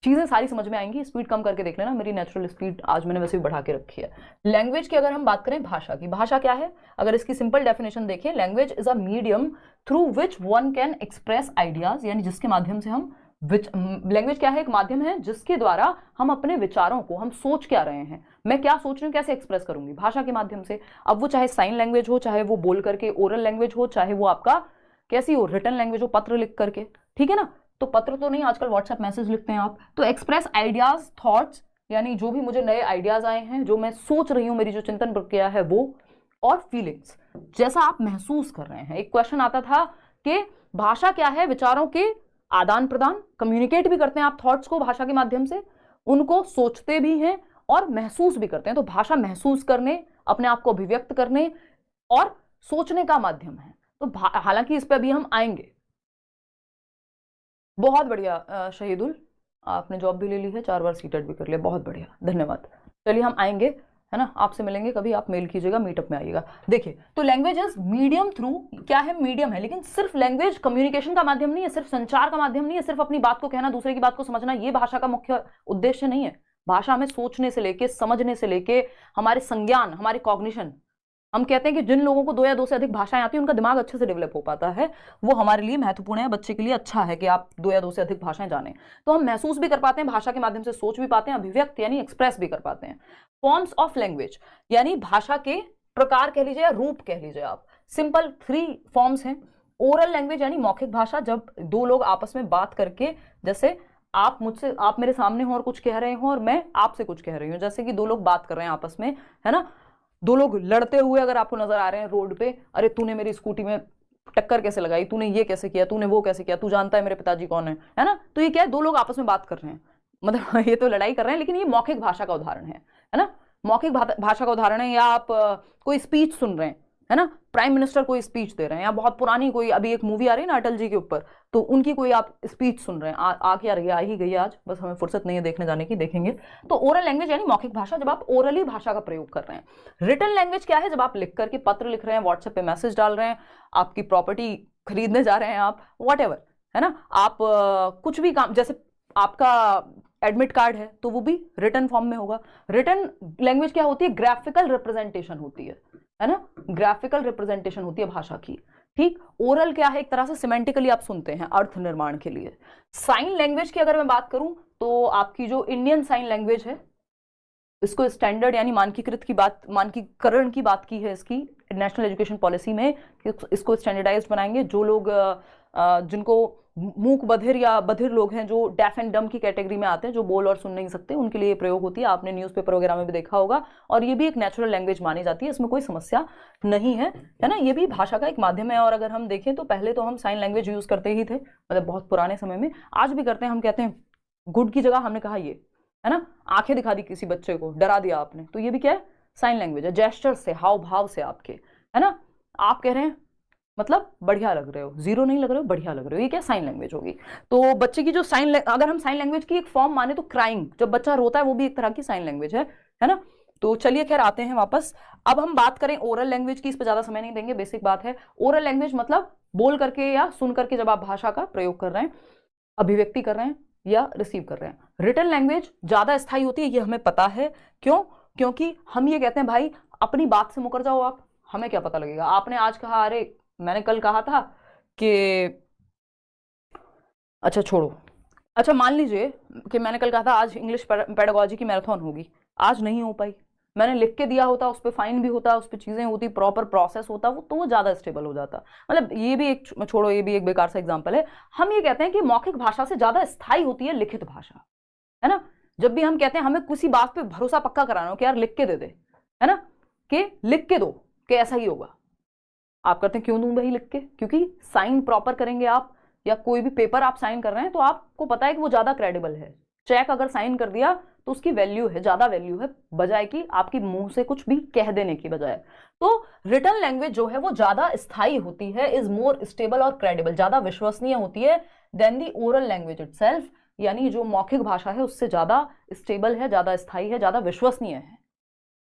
चीजें सारी समझ में आएंगी, स्पीड कम करके देख लेना, मेरी नेचुरल स्पीड आज मैंने वैसे भी बढ़ा के रखी है। लैंग्वेज की अगर हम बात करें भाषा की, भाषा क्या है, अगर इसकी सिंपल डेफिनेशन देखें, language is a medium through which one can express ideas, यानी जिसके माध्यम से हम, लैंग्वेज क्या है, एक माध्यम है जिसके द्वारा हम अपने विचारों को, हम सोच क्या रहे हैं, मैं क्या सोच रही हूँ कैसे एक्सप्रेस करूंगी, भाषा के माध्यम से। अब वो चाहे साइन लैंग्वेज हो, चाहे वो बोल करके ओरल लैंग्वेज हो, चाहे वो आपका कैसी हो रिटन लैंग्वेज हो, पत्र लिख करके, ठीक है ना। तो पत्र तो नहीं, आजकल व्हाट्सएप मैसेज लिखते हैं आप। तो एक्सप्रेस आइडियाज, थॉट्स, यानी जो भी मुझे नए आइडियाज आए हैं, जो मैं सोच रही हूँ, मेरी जो चिंतन प्रक्रिया है वो, और फीलिंग्स, जैसा आप महसूस कर रहे हैं। एक क्वेश्चन आता था कि भाषा क्या है, विचारों के आदान प्रदान, कम्युनिकेट भी करते हैं आप थॉट्स को भाषा के माध्यम से, उनको सोचते भी हैं और महसूस भी करते हैं। तो भाषा महसूस करने, अपने आप को अभिव्यक्त करने और सोचने का माध्यम है। तो हालांकि इस पे अभी हम आएंगे। बहुत बढ़िया शहीदुल, आपने जॉब भी ले ली है, 4 बार सीटेट भी कर लिया, बहुत बढ़िया, धन्यवाद। चलिए हम आएंगे, है ना, आपसे मिलेंगे कभी, आप मेल कीजिएगा, मीटअप में आइएगा। देखिए, तो लैंग्वेज इज मीडियम थ्रू, क्या है, मीडियम है, लेकिन सिर्फ लैंग्वेज कम्युनिकेशन का माध्यम नहीं है, सिर्फ संचार का माध्यम नहीं है, सिर्फ अपनी बात को कहना, दूसरे की बात को समझना, ये भाषा का मुख्य उद्देश्य नहीं है। भाषा हमें सोचने से लेके, समझने से लेके, हमारे संज्ञान, हमारे कॉग्निशन, हम कहते हैं कि जिन लोगों को 2 या 2 से अधिक भाषाएं आती हैं उनका दिमाग अच्छे से डेवलप हो पाता है, वो हमारे लिए महत्वपूर्ण है, बच्चे के लिए अच्छा है कि आप 2 या 2 से अधिक भाषाएं जानें। तो हम महसूस भी कर पाते हैं, भाषा के माध्यम से सोच भी पाते हैं, अभिव्यक्त यानी एक्सप्रेस भी कर पाते हैं। फॉर्म्स ऑफ लैंग्वेज यानी भाषा के प्रकार कह लीजिए या रूप कह लीजिए आप, सिंपल 3 फॉर्म्स हैं। ओरल लैंग्वेज यानी मौखिक भाषा, जब 2 लोग आपस में बात करके, जैसे आप मेरे सामने हो और कुछ कह रहे हो और मैं आपसे कुछ कह रही हूँ, जैसे कि 2 लोग बात कर रहे हैं आपस में, है ना, 2 लोग लड़ते हुए अगर आपको नजर आ रहे हैं रोड पे, अरे तूने मेरी स्कूटी में टक्कर कैसे लगाई, तूने ये कैसे किया, तूने वो कैसे किया, तू जानता है मेरे पिताजी कौन है ना, तो ये क्या है, 2 लोग आपस में बात कर रहे हैं, मतलब ये तो लड़ाई कर रहे हैं, लेकिन ये मौखिक भाषा का उदाहरण है ना, मौखिक भाषा का उदाहरण है। या आप कोई स्पीच सुन रहे हैं, है ना, प्राइम मिनिस्टर कोई स्पीच दे रहे हैं, या बहुत पुरानी कोई अभी एक मूवी आ रही है ना अटल जी के ऊपर, तो उनकी कोई आप स्पीच सुन रहे हैं, आ क्या रही है, आ ही गई आज, बस हमें फुर्सत नहीं है देखने जाने की, देखेंगे। तो ओरल लैंग्वेज यानी मौखिक भाषा, जब आप ओरली भाषा का प्रयोग कर रहे हैं। रिटन लैंग्वेज क्या है, जब आप लिख करके पत्र लिख रहे हैं, व्हाट्सएप पे मैसेज डाल रहे हैं, आपकी प्रॉपर्टी खरीदने जा रहे हैं आप, व्हाटएवर, है ना, आप कुछ भी काम, जैसे आपका एडमिट कार्ड है तो वो भी रिटन फॉर्म में होगा। रिटन लैंग्वेज क्या होती है, ग्राफिकल रिप्रेजेंटेशन होती है ना, ग्राफिकल रिप्रेजेंटेशन होती है भाषा की, ठीक। ओरल क्या है, एक तरह से सिमेंटिकली आप सुनते हैं अर्थ निर्माण के लिए। साइन लैंग्वेज की अगर मैं बात करूं तो आपकी जो इंडियन साइन लैंग्वेज है, इसको स्टैंडर्ड यानी मानकीकरण की बात की है इसकी नेशनल एजुकेशन पॉलिसी में, कि इसको स्टैंडर्डाइज्ड बनाएंगे। जो लोग जिनको मूक बधिर या बधिर लोग हैं, जो डेफ एंड डम की कैटेगरी में आते हैं, जो बोल और सुन नहीं सकते, उनके लिए प्रयोग होती है, आपने न्यूज़पेपर वगैरह में भी देखा होगा, और ये भी एक नेचुरल लैंग्वेज मानी जाती है, इसमें कोई समस्या नहीं है ना, ये भी भाषा का एक माध्यम है। और अगर हम देखें तो पहले तो हम साइन लैंग्वेज यूज करते ही थे, मतलब बहुत पुराने समय में, आज भी करते हैं। हम कहते हैं गुड की जगह हमने कहा ये, है ना, आंखें दिखा दी किसी बच्चे को, डरा दिया आपने, तो ये भी क्या है, साइन लैंग्वेज है। जेस्चर से, हाव भाव से आपके, है ना, आप कह रहे हैं मतलब बढ़िया लग रहे हो, जीरो नहीं लग रहे हो, बढ़िया लग रहे हो, ये क्या साइन लैंग्वेज होगी। तो बच्चे की जो अगर हम साइन लैंग्वेज की एक फॉर्म माने तो क्राइंग, जब बच्चा रोता है, वो भी एक तरह की साइन लैंग्वेज है ना। तो चलिए खैर आते हैं वापस, अब हम बात करें ओरल लैंग्वेज की, इस पर ज्यादा समय नहीं देंगे, बेसिक बात है। ओरल लैंग्वेज मतलब बोल करके या सुन करके जब आप भाषा का प्रयोग कर रहे हैं, अभिव्यक्ति कर रहे हैं या रिसीव कर रहे हैं। रिटन लैंग्वेज ज्यादा स्थायी होती है, ये हमें पता है, क्यों, क्योंकि हम ये कहते हैं भाई अपनी बात से मुकर जाओ आप, हमें क्या पता लगेगा। आपने आज कहा, अरे मैंने कल कहा था कि, अच्छा छोड़ो, अच्छा मान लीजिए कि मैंने कल कहा था आज इंग्लिश पेडागोजी की मैराथन होगी, आज नहीं हो पाई, मैंने लिख के दिया होता, उस पर फाइन भी होता, उस पर चीजें होती, प्रॉपर प्रोसेस होता, वो तो वो ज्यादा स्टेबल हो जाता। मतलब ये भी एक, छोड़ो, ये भी एक बेकार सा एग्जांपल है। हम ये कहते हैं कि मौखिक भाषा से ज्यादा स्थायी होती है लिखित भाषा, है ना। जब भी हम कहते हैं हमें किसी बात पे भरोसा पक्का कराना हो कि यार लिख के दे दे, है ना, कि लिख के दो कि ऐसा ही होगा, आप करते हैं क्यों दूं भाई लिख के, क्योंकि साइन प्रॉपर करेंगे आप, या कोई भी पेपर आप साइन कर रहे हैं तो आपको पता है कि वो ज्यादा क्रेडिबल है। चेक अगर साइन कर दिया तो उसकी वैल्यू है, ज्यादा वैल्यू है, बजाय कि आपकी मुंह से कुछ भी कह देने की बजाय। तो रिटन लैंग्वेज जो है वो ज्यादा स्थायी होती है, इज मोर स्टेबल और क्रेडिबल, ज्यादा विश्वसनीय होती है than the oral language itself, यानी जो मौखिक भाषा है उससे ज्यादा स्टेबल है, ज्यादा स्थायी है, ज्यादा विश्वसनीय है।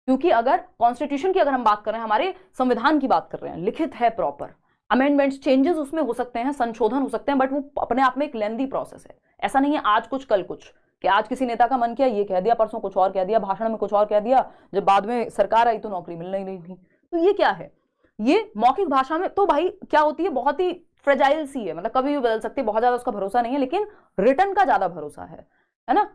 क्योंकि अगर कॉन्स्टिट्यूशन की अगर हम बात कर रहे हैं, हमारे संविधान की बात कर रहे हैं, लिखित है प्रॉपर, अमेंडमेंट्स चेंजेस उसमें हो सकते हैं, संशोधन हो सकते हैं, बट वो अपने आप में एक लेंथी प्रोसेस है। ऐसा नहीं है आज कुछ कल कुछ, कि आज किसी नेता का मन किया ये कह दिया, परसों कुछ और कह दिया, भाषण में कुछ और कह दिया, जब बाद में सरकार आई तो नौकरी मिल नहीं रही थी। तो ये क्या है, ये मौखिक भाषा में तो भाई क्या होती है, बहुत ही फ्रेजाइल सी है, मतलब कभी भी बदल सकती है, बहुत ज्यादा उसका भरोसा नहीं है, लेकिन रिटन का ज्यादा भरोसा है ना।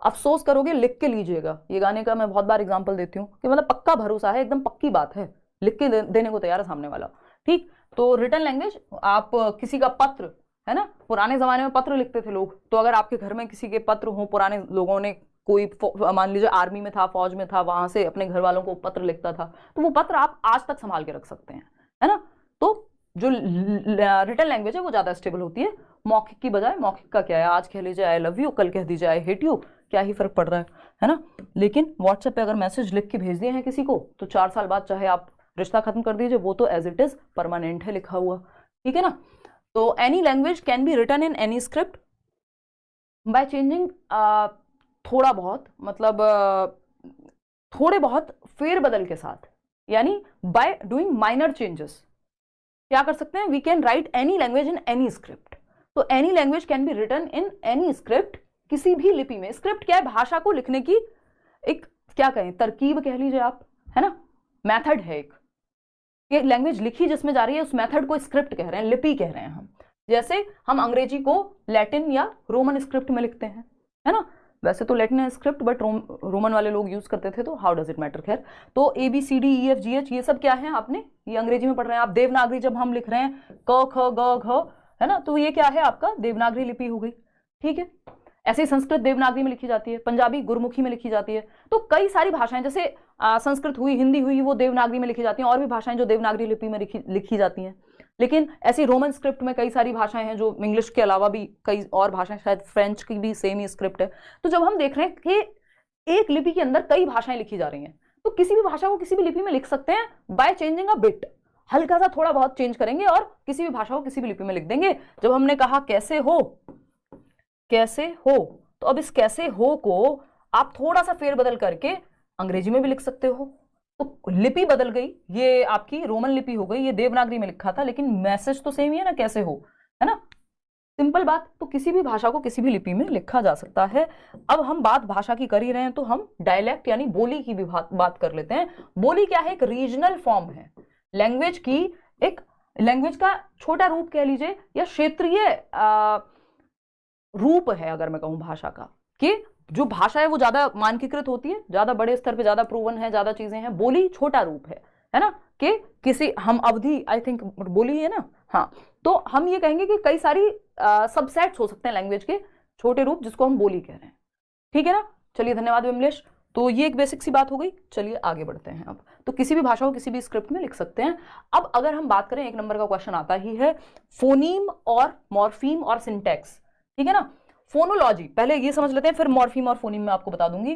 अफसोस करोगे लिख के लीजिएगा, ये गाने का मैं बहुत बार एग्जांपल देती हूँ कि मतलब पक्का भरोसा है, एकदम पक्की बात है, लिख के देने को तैयार है सामने वाला, ठीक। तो रिटन लैंग्वेज, आप किसी का पत्र, है ना, पुराने जमाने में पत्र लिखते थे लोग, तो अगर आपके घर में किसी के पत्र हो, पुराने लोगों ने, कोई मान लीजिए आर्मी में था, फौज में था, वहां से अपने घर वालों को पत्र लिखता था, तो वो पत्र आप आज तक संभाल के रख सकते हैं, है ना। तो जो रिटन लैंग्वेज है वो ज्यादा स्टेबल होती है मौखिक की बजाय। मौखिक का क्या है, आज कह लीजिए आई लव यू, कल कह दीजिए आई हेट यू, क्या ही फर्क पड़ रहा है ना। लेकिन व्हाट्सएप पे अगर मैसेज लिख के भेज दिए हैं किसी को, तो 4 साल बाद चाहे आप रिश्ता खत्म कर दीजिए, वो तो एज इट इज परमानेंट है लिखा हुआ, ठीक है ना। तो any language can be written in any script by changing थोड़ा बहुत, मतलब थोड़े बहुत फेरबदल के साथ, यानी बाय डूइंग माइनर चेंजेस क्या कर सकते हैं, we can write any language in any script. तो any language can be written in any script, किसी भी लिपि में। स्क्रिप्ट क्या है, भाषा को लिखने की एक क्या कहें, तरकीब कह लीजिए आप, है ना, मेथड है एक। ये लैंग्वेज लिखी जिसमें जा रही है उस मेथड को स्क्रिप्ट कह रहे हैं, लिपि कह रहे हैं हम। जैसे हम अंग्रेजी को लैटिन या रोमन स्क्रिप्ट में लिखते हैं, है ना। वैसे तो लैटिन है स्क्रिप्ट, बट रोमन वाले लोग यूज करते थे, तो हाउ डज इट मैटर। खैर, तो ABCDEFGH ये सब क्या है, आपने ये अंग्रेजी में पढ़ रहे हैं आप। देवनागरी जब हम लिख रहे हैं क ख ग घ, है ना, तो ये क्या है आपका देवनागरी लिपि हो गई, ठीक है। ऐसे ही संस्कृत देवनागरी में लिखी जाती है, पंजाबी गुरमुखी में लिखी जाती है। तो कई सारी भाषाएं, जैसे संस्कृत हुई, हिंदी हुई, वो देवनागरी में लिखी जाती हैं, और भी भाषाएं जो देवनागरी लिपि में लिखी जाती हैं। लेकिन ऐसी रोमन स्क्रिप्ट में कई सारी भाषाएं हैं जो इंग्लिश के अलावा भी कई और भाषाएं, शायद फ्रेंच की भी सेम ही स्क्रिप्ट है। तो जब हम देख रहे हैं कि एक लिपि के अंदर कई भाषाएं लिखी जा रही हैं, तो किसी भी भाषा को किसी भी लिपि में लिख सकते हैं बाय चेंजिंग अ बिट, हल्का सा थोड़ा बहुत चेंज करेंगे और किसी भी भाषा को किसी भी लिपि में लिख देंगे। जब हमने कहा कैसे हो, कैसे हो, तो अब इस कैसे हो को आप थोड़ा सा फेरबदल करके अंग्रेजी में भी लिख सकते हो। तो लिपि बदल गई, ये आपकी रोमन लिपि हो गई, ये देवनागरी में लिखा था, लेकिन मैसेज तो सेम ही है ना, कैसे हो, है ना, सिंपल बात। तो किसी भी भाषा को किसी भी लिपि में लिखा जा सकता है। अब हम बात भाषा की कर ही रहे हैं, तो हम डायलेक्ट यानी बोली की भी बात कर लेते हैं। बोली क्या है, एक रीजनल फॉर्म है लैंग्वेज की, एक लैंग्वेज का छोटा रूप कह लीजिए, या क्षेत्रीय रूप है अगर मैं कहूं भाषा का, कि जो भाषा है वो ज्यादा मानकीकृत होती है, ज्यादा बड़े स्तर पे ज्यादा प्रूवन है, ज्यादा चीजें हैं। बोली छोटा रूप है ना, कि किसी हम अवधि, आई थिंक बोली है ना, हाँ, तो हम ये कहेंगे कि कई सारी सबसेट्स हो सकते हैं लैंग्वेज के, छोटे रूप जिसको हम बोली कह रहे हैं, ठीक है ना। चलिए, धन्यवाद विमलेश। तो ये एक बेसिक सी बात हो गई, चलिए आगे बढ़ते हैं। अब तो किसी भी भाषा को किसी भी स्क्रिप्ट में लिख सकते हैं। अब अगर हम बात करें, एक नंबर का क्वेश्चन आता ही है, फोनीम और मॉर्फीम और सिंटैक्स, ठीक है ना। फोनोलॉजी पहले ये समझ लेते हैं, फिर मॉर्फीम और फोनीम में आपको बता दूंगी।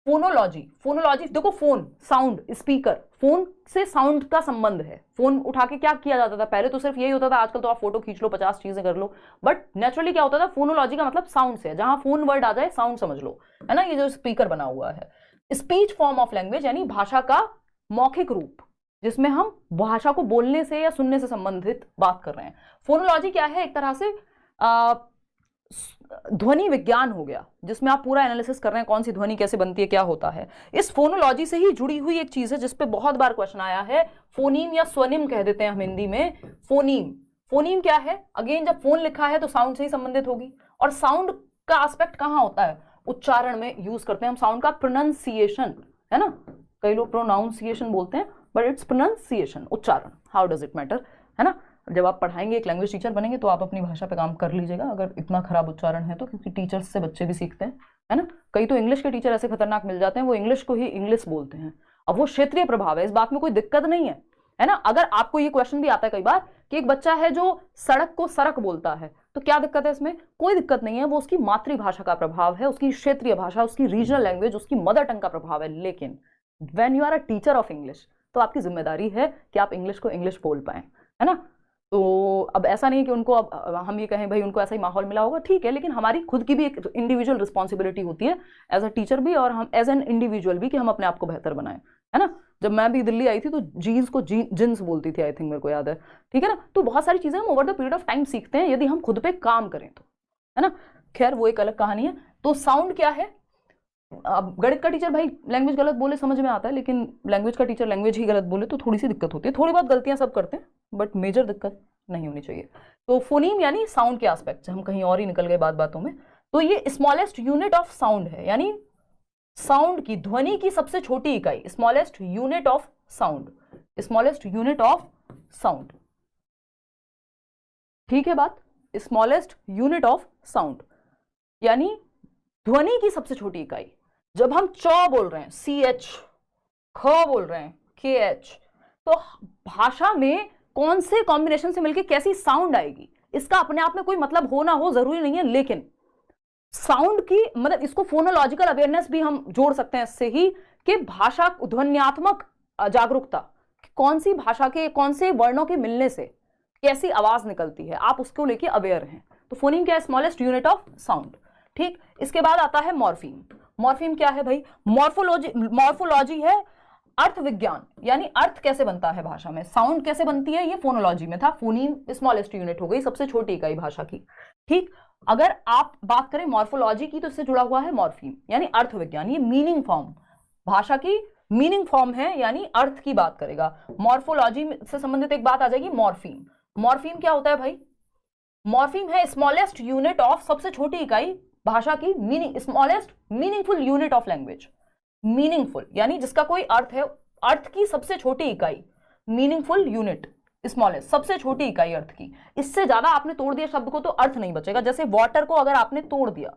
फोनोलॉजी, फोनोलॉजी देखो, फोन साउंड, स्पीकर, फोन से साउंड का संबंध है। फोन उठा के क्या किया जाता था, पहले तो सिर्फ यही होता था, आजकल तो आप फोटो खींच लो, 50 चीजें कर लो, बट नेचुरली क्या होता था, फोनोलॉजी का मतलब साउंड से है, जहां फोन वर्ड आ जाए साउंड समझ लो, है ना। ये जो स्पीकर बना हुआ है, स्पीच फॉर्म ऑफ लैंग्वेज यानी भाषा का मौखिक रूप, जिसमें हम भाषा को बोलने से या सुनने से संबंधित बात कर रहे हैं। फोनोलॉजी क्या है, एक तरह से ध्वनि विज्ञान हो गया, जिसमें आप पूरा एनालिसिस कर रहे हैं कौन सी ध्वनि कैसे बनती है, क्या होता है। इस फोनोलॉजी से ही जुड़ी हुई एक चीज है जिसपे बहुत बार क्वेश्चन आया है, फोनीम या स्वनिम कह देते हैं हम हिंदी में। फोनीम, फोनीम क्या है, अगेन जब फोन लिखा है तो साउंड से ही संबंधित होगी, और साउंड का एस्पेक्ट कहां होता है, उच्चारण में यूज करते हैं हम साउंड का, प्रोनाउंसिएशन, है ना। कई लोग प्रोनाउंसिएशन बोलते हैं, बट इट्स प्रोनाउंसिएशन, उच्चारण, हाउ डज इट मैटर, है ना। जब आप पढ़ाएंगे, एक लैंग्वेज टीचर बनेंगे, तो आप अपनी भाषा पे काम कर लीजिएगा अगर इतना खराब उच्चारण है तो, क्योंकि टीचर्स से बच्चे भी सीखते हैं, है ना। कई तो इंग्लिश के टीचर ऐसे खतरनाक मिल जाते हैं, वो इंग्लिश को ही इंग्लिश बोलते हैं। अब वो क्षेत्रीय प्रभाव है, इस बात में कोई दिक्कत नहीं है ना। अगर आपको ये क्वेश्चन भी आता है कई बार कि एक बच्चा है जो सड़क को सरक बोलता है, तो क्या दिक्कत है इसमें, कोई दिक्कत नहीं है, वो उसकी मातृभाषा का प्रभाव है, उसकी क्षेत्रीय भाषा, उसकी रीजनल लैंग्वेज, उसकी मदर टंग का प्रभाव है। लेकिन when you are a teacher of English, तो आपकी जिम्मेदारी है कि आप इंग्लिश को इंग्लिश बोल पाए, है ना। तो अब ऐसा नहीं कि उनको, अब हम ये कहें भाई उनको ऐसा ही माहौल मिला होगा, ठीक है, लेकिन हमारी खुद की भी एक इंडिविजुअल रिस्पॉन्सिबिलिटी होती है एज अ टीचर भी, और हम एज एन इंडिविजुअल भी, कि हम अपने आप को बेहतर बनाएं, है ना। जब मैं भी दिल्ली आई थी तो जीन्स को जिन्स बोलती थी, आई थिंक, मेरे को याद है, ठीक है ना। तो बहुत सारी चीजें हम over the period of time सीखते हैं, यदि हम खुद पे काम करें तो, है ना। खैर, वो एक अलग कहानी है। तो साउंड क्या है, अब गणित का टीचर भाई लैंग्वेज गलत बोले समझ में आता है, लेकिन लैंग्वेज का टीचर लैंग्वेज ही गलत बोले तो थोड़ी सी दिक्कत होती है। थोड़ी बहुत गलतियां सब करते हैं, बट मेजर दिक्कत नहीं होनी चाहिए। तो फोनीम यानी साउंड के एस्पेक्ट, हम कहीं और ही निकल गए बातों में। तो ये स्मॉलेस्ट यूनिट ऑफ साउंड है, यानी साउंड की, ध्वनि की सबसे छोटी इकाई, smallest unit of sound, smallest unit of sound, ठीक है बात, स्मॉलेस्ट यूनिट ऑफ साउंड यानी ध्वनि की सबसे छोटी इकाई। जब हम च बोल रहे हैं CH, ख बोल रहे हैं KH, तो भाषा में कौन से कॉम्बिनेशन से मिलकर कैसी साउंड आएगी, इसका अपने आप में कोई मतलब हो ना हो जरूरी नहीं है, लेकिन साउंड की मतलब इसको फोनोलॉजिकल अवेयरनेस भी हम जोड़ सकते हैं इससे ही, कि भाषा ध्वन्यात्मक जागरूकता, कौन सी भाषा के कौन से वर्णों के मिलने से कैसी आवाज निकलती है, आप उसको लेके अवेयर हैं। तो फोनीम क्या है? Smallest unit of sound. ठीक, इसके बाद आता है मॉर्फीम। मॉर्फीम क्या है भाई? मॉर्फोलॉजी है अर्थ विज्ञान, यानी अर्थ कैसे बनता है भाषा में, साउंड कैसे बनती है, ये फोनोलॉजी में था। फोनीम स्मॉलेस्ट यूनिट हो गई, सबसे छोटी इकाई भाषा की। ठीक, अगर आप बात करें मॉर्फोलॉजी की तो इससे जुड़ा हुआ है मॉर्फीम, यानी अर्थ विज्ञान। ये मीनिंग फॉर्म, भाषा की मीनिंग फॉर्म है, यानी अर्थ की बात करेगा। मॉर्फोलॉजी से संबंधित एक बात आ जाएगी मॉर्फीम। मॉर्फीम क्या होता है भाई? मॉर्फीम है स्मॉलेस्ट यूनिट ऑफ, सबसे छोटी इकाई भाषा की, meaning, smallest meaningful unit of language. Meaningful यानी जिसका कोई अर्थ है, अर्थ की सबसे छोटी इकाई, मीनिंगफुल यूनिट, स्मॉलेस्ट सबसे छोटी इकाई अर्थ की। इससे ज्यादा आपने तोड़ दिया शब्द को तो अर्थ नहीं बचेगा। जैसे वाटर को अगर आपने तोड़ दिया,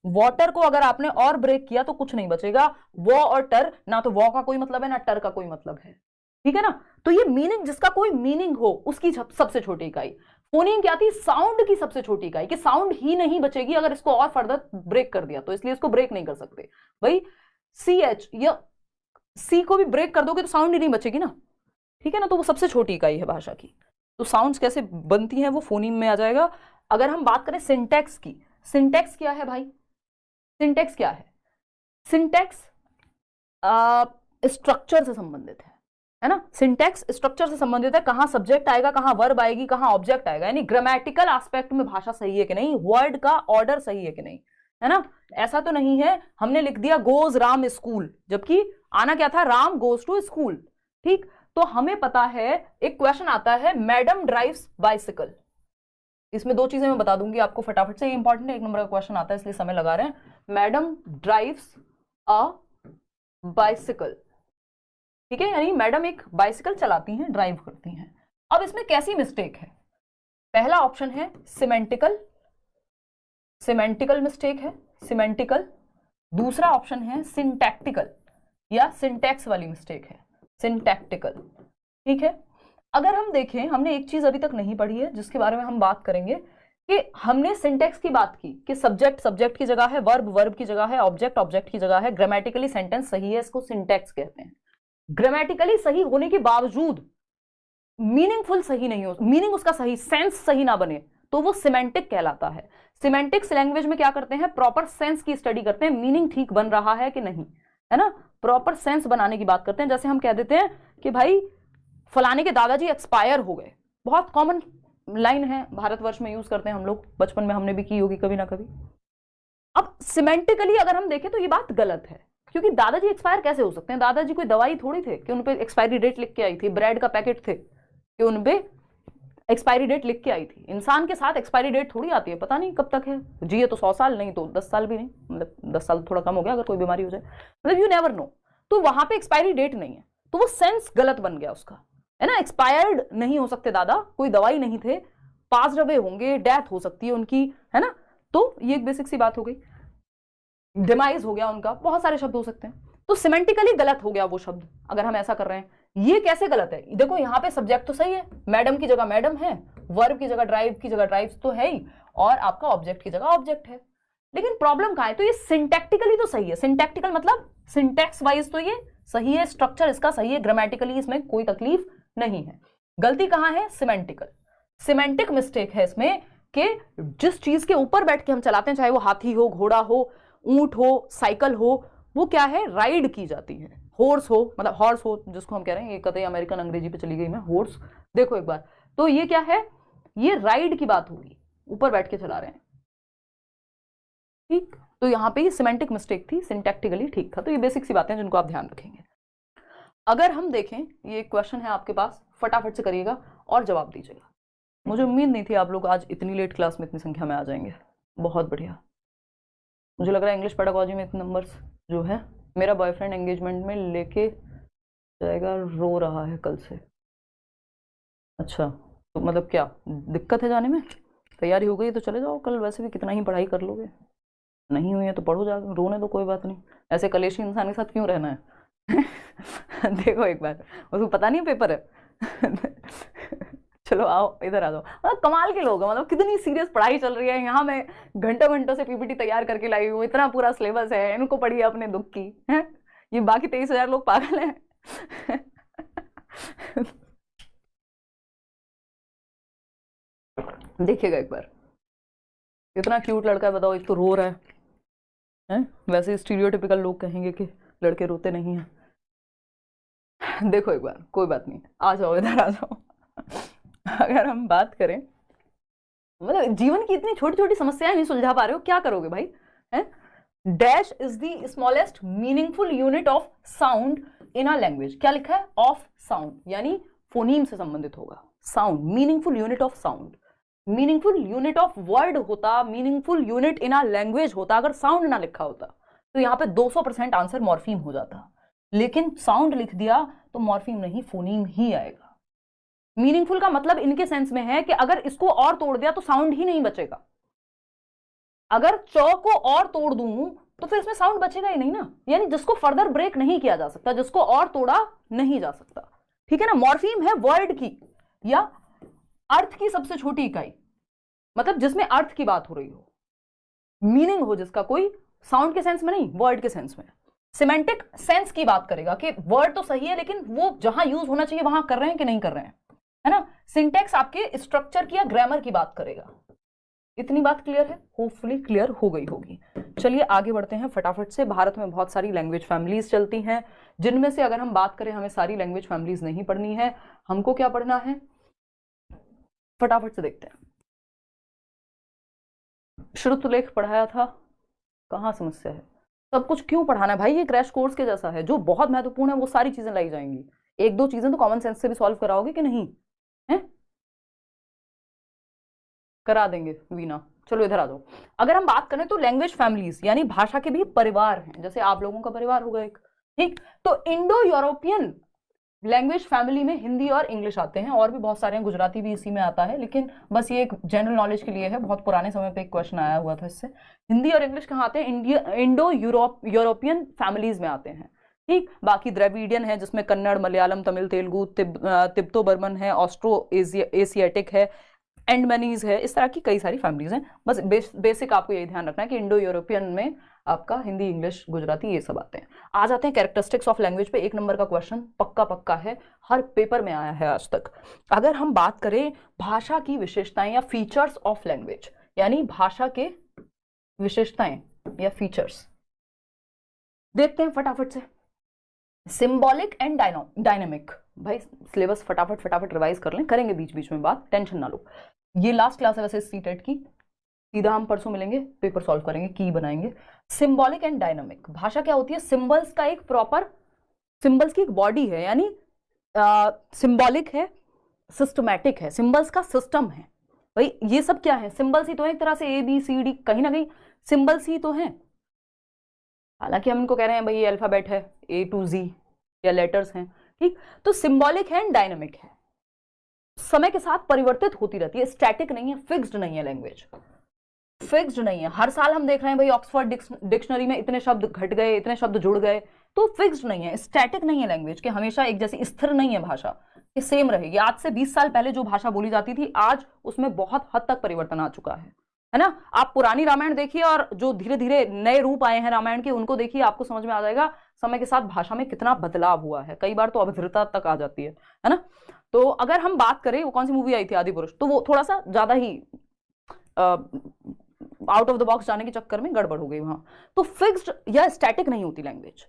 वाटर को अगर आपने और ब्रेक किया तो कुछ नहीं बचेगा। वो और टर, ना तो वो का कोई मतलब है ना टर का कोई मतलब है। ठीक है ना? तो ये मीनिंग, जिसका कोई मीनिंग हो उसकी सबसे छोटी इकाई। फोनीम क्या थी? साउंड की सबसे छोटी इकाई, कि साउंड ही नहीं बचेगी अगर इसको और फर्दर ब्रेक कर दिया, तो इसलिए इसको ब्रेक नहीं कर सकते भाई। CH या C को भी ब्रेक कर दोगे तो साउंड ही नहीं बचेगी ना। ठीक है ना? तो वो सबसे छोटी इकाई है भाषा की। तो साउंड्स कैसे बनती हैं वो फोनीम में आ जाएगा। अगर हम बात करें सिंटैक्स की, सिंटैक्स क्या है भाई? सिंटैक्स क्या है? सिंटैक्स स्ट्रक्चर से संबंधित है ना? सिंटैक्स स्ट्रक्चर से संबंधित है, कहां सब्जेक्ट आएगा, कहां वर्ब आएगी, कहां ऑब्जेक्ट आएगा, यानी ग्रामेटिकल एस्पेक्ट में भाषा सही है कि नहीं, वर्ड का ऑर्डर सही है कि नहीं, है ना? ऐसा तो नहीं है हमने लिख दिया गोज राम स्कूल, जबकि आना क्या था? Ram goes to school. ठीक, तो हमें पता है एक क्वेश्चन आता है मैडम ड्राइव्स बाइसिकल। इसमें दो चीजें मैं बता दूंगी आपको फटाफट से, ये इंपॉर्टेंट है, 1 नंबर का क्वेश्चन आता है इसलिए समय लगा रहे हैं। मैडम ड्राइव्स अ बाइसिकल, ठीक है, यानी मैडम एक बाइसिकल चलाती हैं, ड्राइव करती हैं। अब इसमें कैसी मिस्टेक है? पहला ऑप्शन है सिमेंटिकल, सिमेंटिकल मिस्टेक है, सिमेंटिकल। दूसरा ऑप्शन है सिंटैक्टिकल या सिंटैक्स वाली मिस्टेक है, सिंटैक्टिकल। ठीक है, अगर हम देखें, हमने एक चीज अभी तक नहीं पढ़ी है जिसके बारे में हम बात करेंगे, कि हमने सिंटैक्स की बात की कि सब्जेक्ट सब्जेक्ट की जगह है, वर्ब वर्ब की जगह है, ऑब्जेक्ट ऑब्जेक्ट की जगह है, ग्रामेटिकली सेंटेंस सही है, इसको सिंटैक्स कहते हैं। ग्रामेटिकली सही होने के बावजूद मीनिंगफुल सही नहीं हो, मीनिंग उसका सही, सेंस सही ना बने, तो वो सिमेंटिक कहलाता है। सिमेंटिक्स लैंग्वेज में क्या करते हैं? प्रॉपर सेंस की स्टडी करते हैं, मीनिंग ठीक बन रहा है कि नहीं, है ना? प्रॉपर सेंस बनाने की बात करते हैं। जैसे हम कह देते हैं कि भाई फलाने के दादाजी एक्सपायर हो गए, बहुत कॉमन लाइन है, भारतवर्ष में यूज करते हैं हम लोग, बचपन में हमने भी की होगी कभी ना कभी। अब सिमेंटिकली अगर हम देखें तो ये बात गलत है, क्योंकि दादाजी एक्सपायर कैसे हो सकते हैं? दादाजी कोई दवाई थोड़ी थे कि उनपे एक्सपायरी डेट लिख के आई थी, ब्रेड का पैकेट थे कि उनपे एक्सपायरी डेट लिख के आई थी। इंसान के साथ एक्सपायरी डेट थोड़ी आती है, पता नहीं कब तक है, जिए तो 100 साल, नहीं तो 10 साल भी नहीं, मतलब 10 साल थोड़ा कम हो गया अगर कोई बीमारी हो जाए, मतलब यू नेवर नो। तो वहां पे एक्सपायरी डेट नहीं है, तो वो सेंस गलत बन गया उसका, है ना? एक्सपायर्ड नहीं हो सकते दादा, कोई दवाई नहीं थे, पास रवे होंगे, डेथ हो सकती है उनकी, है ना? तो ये एक बेसिक सी बात हो गई। डिमाइज हो गया उनका, बहुत सारे शब्द हो सकते हैं। तो सिमेंटिकली गलत हो गया वो शब्द अगर हम ऐसा कर रहे हैं। ये कैसे गलत है? देखो यहाँ पे सब्जेक्ट तो सही है, मैडम की जगह मैडम है, वर्ब की जगह ड्राइव की जगह ड्राइव्स तो है ही, और आपका ऑब्जेक्ट की जगह ऑब्जेक्ट है। लेकिन प्रॉब्लम कहां है? तो ये सिंटैक्टिकली तो सही है, सिंटैक्टिकल मतलब सिंटैक्स वाइज तो ये सही है, स्ट्रक्चर इसका सही है, ग्रामेटिकली इसमें कोई तकलीफ नहीं है। गलती कहां है? सिमेंटिकल, सिमेंटिक मिस्टेक है इसमें, कि जिस चीज के ऊपर बैठ के हम चलाते हैं, चाहे वो हाथी हो, घोड़ा हो, ऊंट हो, साइकिल हो, वो क्या है? राइड की जाती है। हॉर्स हो, मतलब हॉर्स हो जिसको हम कह रहे हैं, ये कतई अमेरिकन अंग्रेजी पे चली गई मैं, हॉर्स। देखो एक बार, तो ये क्या है? ये राइड की बात होगी, ऊपर बैठ के चला रहे हैं। ठीक, तो यहाँ पे ये सिमेंटिक मिस्टेक थी, सिंटैक्टिकली ठीक था। तो ये बेसिक सी बातें जिनको आप ध्यान रखेंगे। अगर हम देखें, ये क्वेश्चन है आपके पास, फटाफट से करिएगा और जवाब दीजिएगा। मुझे उम्मीद नहीं थी आप लोग आज इतनी लेट क्लास में इतनी संख्या में आ जाएंगे, बहुत बढ़िया। मुझे लग रहा है इंग्लिश पेडागोजी में इतने नंबर्स जो है, मेरा बॉयफ्रेंड एंगेजमेंट में लेके जाएगा, रो रहा है कल से। अच्छा, तो मतलब क्या दिक्कत है जाने में? तैयारी हो गई तो चले जाओ कल, वैसे भी कितना ही पढ़ाई कर लोगे, नहीं हुई है तो पढ़ो जाकर, रोने तो कोई बात नहीं, ऐसे कलेशी इंसान के साथ क्यों रहना है? देखो एक बार, उसको पता नहीं पेपर है। चलो आओ इधर आ जाओ। मतलब कमाल के लोग हैं, मतलब कितनी सीरियस पढ़ाई चल रही है यहाँ, मैं घंटों घंटों से पीपीटी तैयार करके लाई हूँ, इतना पूरा सिलेबस है, इनको पढ़िए अपने दुख की है। ये बाकी 23,000 लोग पागल हैं। देखिएगा एक बार, इतना क्यूट लड़का है, बताओ, एक तो रो रहा है? वैसे स्टीरियोटिपिकल लोग कहेंगे कि लड़के रोते नहीं हैं। देखो एक बार, कोई बात नहीं, आ जाओ इधर आ जाओ। अगर हम बात करें, मतलब जीवन की इतनी छोटी छोटी समस्याएं नहीं सुलझा पा रहे हो, क्या करोगे भाई? हैं? Dash is the smallest meaningful unit of sound in a language. क्या लिखा है? ऑफ साउंड, यानी फोनीम से संबंधित होगा। Sound, meaningful unit of sound. Meaningful unit of word होता, meaningful unit in a language होता, अगर साउंड ना लिखा होता तो यहाँ पे 200% आंसर मॉर्फीम हो जाता। लेकिन साउंड लिख दिया तो मॉर्फीम नहीं, फोनीम ही आएगा। मीनिंगफुल का मतलब इनके सेंस में है कि अगर इसको और तोड़ दिया तो साउंड ही नहीं बचेगा। अगर चौ को और तोड़ दूं तो फिर इसमें साउंड बचेगा ही नहीं ना, यानी जिसको फर्दर ब्रेक नहीं किया जा सकता, जिसको और तोड़ा नहीं जा सकता। ठीक है ना? मॉर्फीम है वर्ड की या अर्थ की सबसे छोटी इकाई, मतलब जिसमें अर्थ की बात हो रही हो, मीनिंग हो जिसका, कोई साउंड के सेंस में नहीं, वर्ड के सेंस में। सिमेंटिक सेंस की बात करेगा कि वर्ड तो सही है लेकिन वो जहां यूज होना चाहिए वहां कर रहे हैं कि नहीं कर रहे हैं, है ना? सिंटेक्स आपके स्ट्रक्चर की या ग्रामर की बात करेगा। इतनी बात क्लियर है? होपफुली क्लियर हो गई होगी। चलिए आगे बढ़ते हैं फटाफट से। भारत में बहुत सारी लैंग्वेज फैमिलीज चलती हैं, जिनमें से अगर हम बात करें, हमें सारी लैंग्वेज फैमिलीज नहीं पढ़नी है। हमको क्या पढ़ना है, फटाफट से देखते हैं। श्रुतलेख पढ़ाया था, कहाँ समस्या है? सब कुछ क्यों पढ़ाना है भाई? ये क्रैश कोर्स के जैसा है, जो बहुत महत्वपूर्ण है वो सारी चीजें लाई जाएंगी। एक दो चीजें तो कॉमन सेंस से भी सॉल्व कराओगे कि नहीं? है? करा देंगे वीना। चलो इधर आ जाओ। अगर हम बात करें तो लैंग्वेज फैमिलीज यानी भाषा के भी परिवार हैं, जैसे आप लोगों का परिवार होगा एक, ठीक? तो इंडो यूरोपियन लैंग्वेज फैमिली में हिंदी और इंग्लिश आते हैं, और भी बहुत सारे हैं, गुजराती भी इसी में आता है, लेकिन बस ये एक जनरल नॉलेज के लिए है, बहुत पुराने समय पे एक क्वेश्चन आया हुआ था इससे। हिंदी और इंग्लिश कहाँ आते हैं? इंडो यूरोपियन फैमिलीज में आते हैं, ठीक? बाकी द्रविडियन है जिसमें कन्नड़, मलयालम, तमिल, तेलुगु, तिब्तो बर्मन है, ऑस्ट्रो एशियाटिक है, एंडमनीज है, इस तरह की कई सारी फैमिलीज हैं। बस बेसिक आपको यही ध्यान रखना है कि इंडो यूरोपियन में आपका हिंदी, इंग्लिश, गुजराती ये सब आते हैं। आ जाते हैं कैरेक्टरिस्टिक्स ऑफ लैंग्वेज पे। 1 नंबर का क्वेश्चन पक्का पक्का है, हर पेपर में आया है आज तक। अगर हम बात करें भाषा की विशेषताएं या फीचर्स ऑफ लैंग्वेज, यानी भाषा के विशेषताएं या फीचर्स, देखते हैं फटाफट से। Symbolic and dynamic. भाई सिलेबस फटाफट रिवाइज कर लें, करेंगे बीच बीच में बात, टेंशन ना लो। ये लास्ट क्लास है वैसे सीटेट की, सीधा हम परसों मिलेंगे, पेपर सॉल्व करेंगे, की बनाएंगे। सिंबॉलिक एंड डायनामिक भाषा क्या होती है? सिंबल्स का एक प्रॉपर, सिंबल्स की एक बॉडी है, यानी सिंबॉलिक है, सिस्टमैटिक है, सिंबल्स का सिस्टम है। भाई ये सब क्या है? सिंबल्स ही तो है, एक तरह से ABCD, कहीं ना कहीं सिंबल्स ही तो हैं। हालांकि हम इनको कह रहे हैं भाई ये अल्फाबेट है, A to Z या लेटर्स हैं, ठीक? तो सिंबॉलिक है, डायनामिक है, समय के साथ परिवर्तित होती रहती है, स्टैटिक नहीं है, फिक्स्ड नहीं है। लैंग्वेज फिक्स्ड नहीं है। हर साल हम देख रहे हैं भाई ऑक्सफोर्ड डिक्शनरी में इतने शब्द घट गए, इतने शब्द जुड़ गए, तो फिक्स्ड नहीं है, स्टैटिक नहीं है लैंग्वेज, कि हमेशा एक जैसी स्थिर नहीं है भाषा, कि सेम रहेगी। आज से 20 साल पहले जो भाषा बोली जाती थी, आज उसमें बहुत हद तक परिवर्तन आ चुका है ना? आप पुरानी रामायण देखिए और जो धीरे धीरे नए रूप आए हैं रामायण के, उनको देखिए, आपको समझ में आ जाएगा समय के साथ भाषा में कितना बदलाव हुआ है। कई बार तो अभद्रता तक आ जाती है ना? तो अगर हम बात करें, वो कौन सी मूवी आई थी, आदि पुरुष, तो वो थोड़ा सा ज्यादा ही आउट ऑफ द बॉक्स जाने के चक्कर में गड़बड़ हो गई वहां। तो फिक्स्ड या स्टैटिक नहीं होती लैंग्वेज,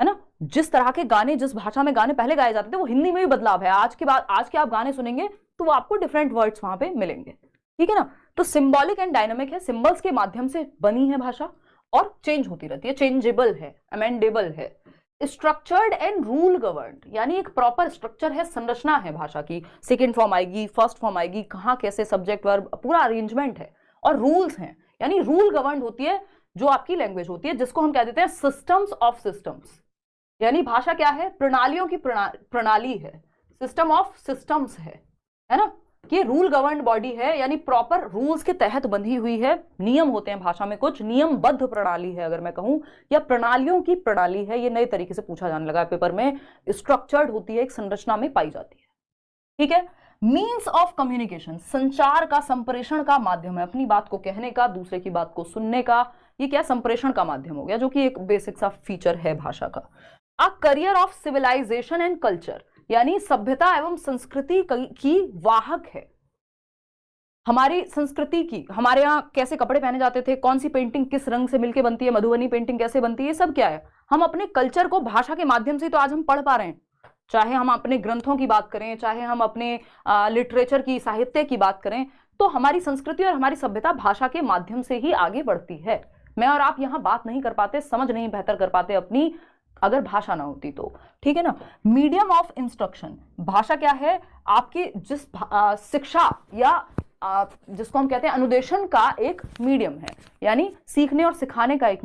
है ना? जिस तरह के गाने, जिस भाषा में गाने पहले गाए जाते थे, वो हिंदी में भी बदलाव है। आज के आप गाने सुनेंगे तो वो आपको डिफरेंट वर्ड्स वहां पे मिलेंगे, ठीक है ना? तो सिंबॉलिक एंड डायनामिक है, सिंबल्स के माध्यम से बनी है भाषा और चेंज होती रहती है, चेंजेबल है, अमेंडेबल है। स्ट्रक्चर्ड एंड रूल गवर्नड, यानी एक प्रॉपर स्ट्रक्चर है, संरचना है भाषा की, सेकेंड फॉर्म आएगी, फर्स्ट फॉर्म आएगी, कहाँ कैसे, सब्जेक्ट वर्ब, पूरा अरेंजमेंट है, और रूल्स हैं, यानी रूल गवर्नड होती है जो आपकी लैंग्वेज होती है, जिसको हम कह देते हैं सिस्टम्स ऑफ सिस्टम्स। यानी भाषा क्या है? प्रणालियों की प्रणाली है, सिस्टम ऑफ सिस्टम्स है ना? कि रूल गवर्नड बॉडी है, यानी प्रॉपर रूल्स के तहत बंधी हुई है, नियम होते हैं भाषा में, कुछ नियमबद्ध प्रणाली है अगर मैं कहूं, या प्रणालियों की प्रणाली है। ये नए तरीके से पूछा जाने लगा है पेपर में। स्ट्रक्चर्ड होती है, एक संरचना में पाई जाती है, ठीक है? मीन्स ऑफ कम्युनिकेशन, संचार का, संप्रेषण का माध्यम है, अपनी बात को कहने का, दूसरे की बात को सुनने का, ये क्या? संप्रेषण का माध्यम हो गया, जो कि एक बेसिक सा फीचर है भाषा का। A carrier of civilisation and culture, यानी सभ्यता एवं संस्कृति की वाहक है। हमारी संस्कृति की, हमारे यहाँ कैसे कपड़े पहने जाते थे, कौन सी पेंटिंग किस रंग से मिलके बनती है, मधुबनी पेंटिंग कैसे बनती है, ये सब क्या है, हम अपने कल्चर को भाषा के माध्यम से तो आज हम पढ़ पा रहे हैं। चाहे हम अपने ग्रंथों की बात करें, चाहे हम अपने लिटरेचर की, साहित्य की बात करें, तो हमारी संस्कृति और हमारी सभ्यता भाषा के माध्यम से ही आगे बढ़ती है। मैं और आप यहाँ बात नहीं कर पाते, समझ नहीं बेहतर कर पाते अपनी, अगर भाषा ना होती तो, ठीक है ना। मीडियम ऑफ इंस्ट्रक्शन, भाषा क्या है, आपकी जिस शिक्षा या जिसको हम कहते हैं अनुदेशन का एक मीडियम है, यानी सीखने और सिखाने का एक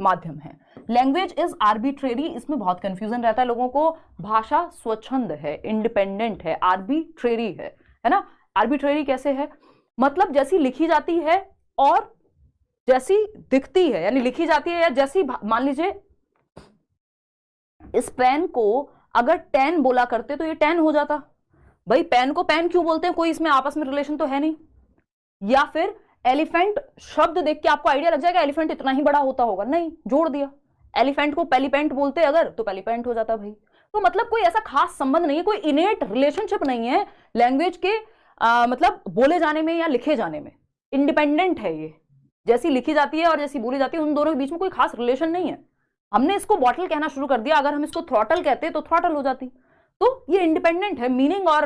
माध्यम है। लैंग्वेज इज आर्बिट्रेरी, इसमें बहुत कंफ्यूजन रहता है लोगों को। भाषा स्वच्छंद है, इंडिपेंडेंट है, आर्बिट्रेरी है ना। आर्बिट्रेरी कैसे है, मतलब जैसी लिखी जाती है और जैसी दिखती है, यानी लिखी जाती है या जैसी, मान लीजिए इस पेन को अगर 10 बोला करते तो ये 10 हो जाता। भाई पेन को पेन क्यों बोलते हैं, कोई इसमें आपस में रिलेशन तो है नहीं। या फिर एलिफेंट शब्द देख के आपको आइडिया लग जाएगा एलिफेंट इतना ही बड़ा होता होगा, नहीं, जोड़ दिया, एलिफेंट को पेलीपेंट बोलते अगर तो पेलीपेंट हो जाता भाई। तो मतलब कोई ऐसा खास संबंध नहीं है, कोई इनेट रिलेशनशिप नहीं है लैंग्वेज के मतलब बोले जाने में या लिखे जाने में। इंडिपेंडेंट है ये, जैसी लिखी जाती है और जैसी बोली जाती है उन दोनों के बीच में कोई खास रिलेशन नहीं है। हमने इसको बॉटल कहना शुरू कर दिया, अगर हम इसको थ्रॉटल कहते तो थ्रॉटल हो जाती। तो ये इंडिपेंडेंट है, मीनिंग और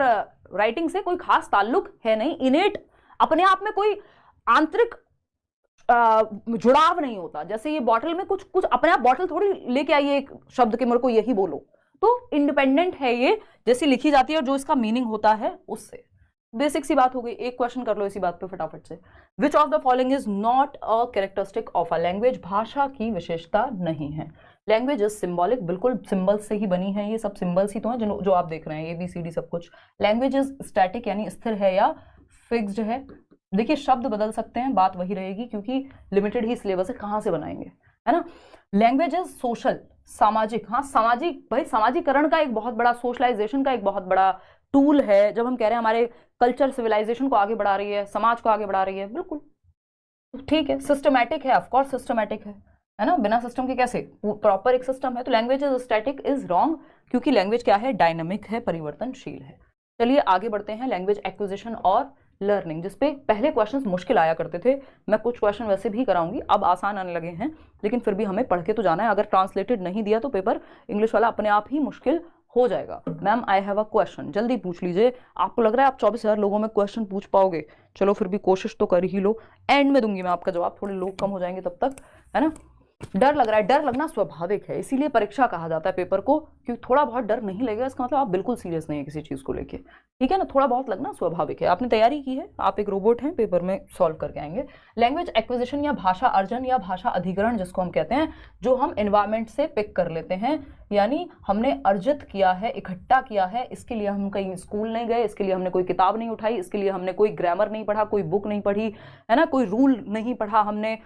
राइटिंग से कोई खास ताल्लुक है नहीं, इनेट, अपने आप में कोई आंतरिक जुड़ाव नहीं होता। जैसे ये बॉटल में कुछ कुछ अपने आप बॉटल थोड़ी लेके आई है एक शब्द के मेरे को यही बोलो, तो इंडिपेंडेंट है ये, जैसी लिखी जाती है और जो इसका मीनिंग होता है उससे। बेसिक सी बात हो गई। एक क्वेश्चन कर लो इसी बात पे फटाफट से, which of the following is not a characteristic of a language, भाषा की विशेषता नहीं है। लैंग्वेज इज सिंबॉलिक, बिल्कुल सिंबल्स से ही बनी है, ये सब सिंबल्स ही तो हैं जो आप देख रहे हैं, ABCD सब कुछ। लैंग्वेज इज स्टैटिक, यानी स्थिर है या फिक्स्ड है। देखिए शब्द बदल सकते हैं, बात वही रहेगी क्योंकि लिमिटेड ही सिलेबस है, कहाँ से बनाएंगे, है ना। लैंग्वेज इज सोशल, सामाजिक, हाँ सामाजिक, भाई सामाजिकरण का एक बहुत बड़ा, सोशलाइजेशन का एक बहुत बड़ा टूल है। जब हम कह रहे हैं हमारे कल्चर सिविलाइजेशन को आगे बढ़ा रही है, समाज को आगे बढ़ा रही है, बिल्कुल ठीक है। सिस्टमैटिक है, ऑफकोर्स सिस्टमैटिक है ना, बिना सिस्टम के कैसे, प्रॉपर एक सिस्टम है। तो language is static is wrong, क्योंकि लैंग्वेज क्या है, डायनामिक है, परिवर्तनशील है। चलिए आगे बढ़ते हैं, लैंग्वेज एक्विजिशन और लर्निंग, जिसपे पहले क्वेश्चंस मुश्किल आया करते थे। मैं कुछ क्वेश्चन वैसे भी कराऊंगी, अब आसान आने लगे हैं, लेकिन फिर भी हमें पढ़ के तो जाना है। अगर ट्रांसलेटेड नहीं दिया तो पेपर इंग्लिश वाला अपने आप ही मुश्किल हो जाएगा। Ma'am I have a question, जल्दी पूछ लीजिए। आपको लग रहा है आप 24,000 लोगों में क्वेश्चन पूछ पाओगे, चलो फिर भी कोशिश तो कर ही लो। एंड में दूंगी मैं आपका जवाब, थोड़े लोग कम हो जाएंगे तब तक, है ना। डर लग रहा है, डर लगना स्वाभाविक है, इसीलिए परीक्षा कहा जाता है पेपर को, क्योंकि थोड़ा बहुत डर नहीं लगेगा इसका मतलब आप बिल्कुल सीरियस नहीं है किसी चीज को लेके, ठीक है ना। थोड़ा बहुत लगना स्वाभाविक है, आपने तैयारी की है, आप एक रोबोट हैं, पेपर में सॉल्व करके आएंगे। लैंग्वेज एक्विजिशन या भाषा अर्जन या भाषा अधिग्रहण जिसको हम कहते हैं, जो हम एनवायरमेंट से पिक कर लेते हैं, यानी हमने अर्जित किया है, इकट्ठा किया है। इसके लिए हम कहीं स्कूल नहीं गए, इसके लिए हमने कोई किताब नहीं उठाई, इसके लिए हमने कोई ग्रामर नहीं पढ़ा, कोई बुक नहीं पढ़ी, है ना, कोई रूल नहीं पढ़ा, हमने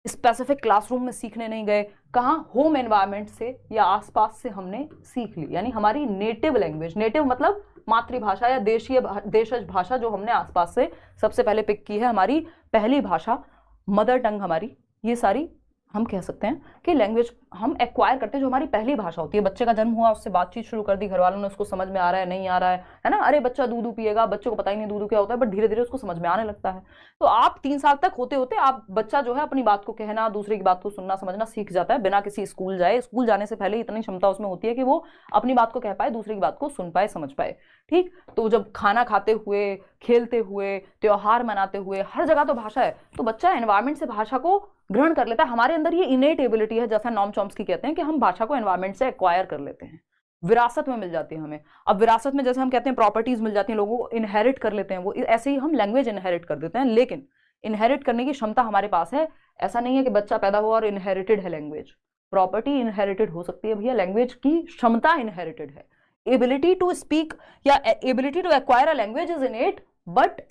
स्पेसिफिक क्लासरूम में सीखने नहीं गए, कहाँ, होम एनवायरनमेंट से या आसपास से हमने सीख ली। यानी हमारी नेटिव लैंग्वेज, नेटिव मतलब मातृभाषा या देशीय देशज भाषा, जो हमने आसपास से सबसे पहले पिक की है, हमारी पहली भाषा, मदर टंग हमारी, ये सारी हम कह सकते हैं कि लैंग्वेज हम एक्वायर करते हैं, जो हमारी पहली भाषा होती है। बच्चे का जन्म हुआ, उससे बातचीत शुरू कर दी, घर वालों ने उसको समझ में आ रहा है नहीं आ रहा है ना। अरे बच्चा दूध पिएगा, बच्चे को पता ही नहीं दूध क्या होता है, बट धीरे धीरे उसको समझ में आने लगता है। तो आप 3 साल तक होते होते आप बच्चा जो है अपनी बात को कहना, दूसरे की बात को सुनना समझना सीख जाता है, बिना किसी स्कूल जाए। स्कूल जाने से पहले इतनी क्षमता उसमें होती है कि वो अपनी बात को कह पाए, दूसरे की बात को सुन पाए, समझ पाए, ठीक। तो जब खाना खाते हुए, खेलते हुए, त्योहार मनाते हुए, हर जगह तो भाषा है, तो बच्चा एनवायरमेंट से भाषा को ग्रहण कर लेता है। हमारे अंदर ये इनेट एबिलिटी है, जैसा नॉम चॉम्स्की कहते हैं कि हम भाषा को एनवायरमेंट से एक्वायर कर लेते हैं, विरासत में मिल जाती है हमें। अब विरासत में जैसे हम कहते हैं प्रॉपर्टीज मिल जाती हैं लोगों को, इनहेरिट कर लेते हैं वो, ऐसे ही हम लैंग्वेज इनहेरिट कर देते हैं। लेकिन इनहेरिट करने की क्षमता हमारे पास है, ऐसा नहीं है कि बच्चा पैदा हुआ और इनहेरिटेड है लैंग्वेज। प्रॉपर्टी इनहेरिटेड हो सकती है भैया, लैंग्वेज की क्षमता इनहेरिटेड है। एबिलिटी टू स्पीक या ability to acquire a language is innate, but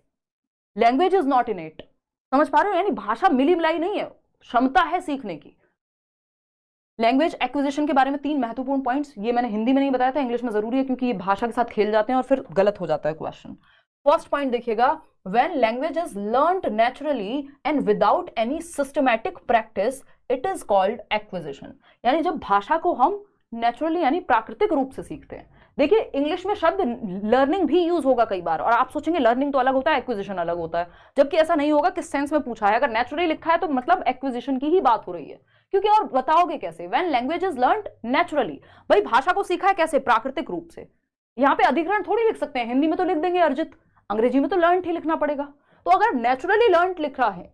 language is not innate. समझ पा रहे हो, यानी भाषा मिली मिलाई नहीं है, क्षमता है सीखने की। लैंग्वेज एक्विजिशन के बारे में 3 महत्वपूर्ण पॉइंट्स, ये मैंने हिंदी में नहीं बताया था, इंग्लिश में जरूरी है क्योंकि ये भाषा के साथ खेल जाते हैं और फिर गलत हो जाता है क्वेश्चन। फर्स्ट पॉइंट देखिएगा, when language is learned naturally and without any systematic practice it is called acquisition. यानी जब भाषा को हम नेचुरली यानी प्राकृतिक रूप से सीखते हैं, देखिए इंग्लिश में शब्द लर्निंग भी यूज होगा कई बार, और आप सोचेंगे लर्निंग तो अलग होता है, एक्विजिशन अलग होता है, जबकि ऐसा नहीं होगा। किस सेंस में पूछा है, अगर नेचुरली लिखा है तो मतलब एक्विजिशन की ही बात हो रही है, क्योंकि और बताओगे कैसे, when language is learned naturally. भाई भाषा को सीखा है कैसे, प्राकृतिक रूप से। यहाँ पे अधिकरण थोड़ी लिख सकते हैं, हिंदी में तो लिख देंगे अर्जित, अंग्रेजी में तो लर्न ही लिखना पड़ेगा। तो अगर नेचुरली लर्न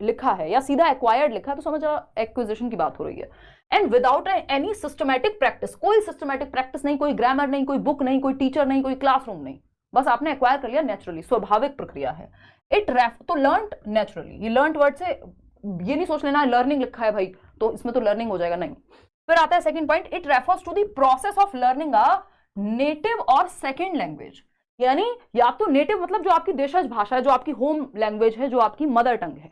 लिखा है या सीधा एक्वायर्ड लिखा है तो समझ एक्विजिशन की बात हो रही है। And without any systematic practice, कोई सिस्टमैटिक प्रैक्टिस नहीं, कोई ग्रामर नहीं, कोई बुक नहीं, कोई टीचर नहीं, कोई क्लासरूम नहीं, बस आपने एक्वायर कर लिया नेचुरली, स्वाभाविक प्रक्रिया है। तो लर्न नेचुरली, ये लर्न वर्ड से ये नहीं सोच लेना लर्निंग लिखा है भाई तो इसमें तो लर्निंग हो जाएगा, नहीं। फिर आता है second point, it refers to the process of learning a native और सेकंड लैंग्वेज। यानी या तो नेटिव मतलब जो आपकी देशज भाषा है, जो आपकी होम लैंग्वेज है, जो आपकी मदर टंग है,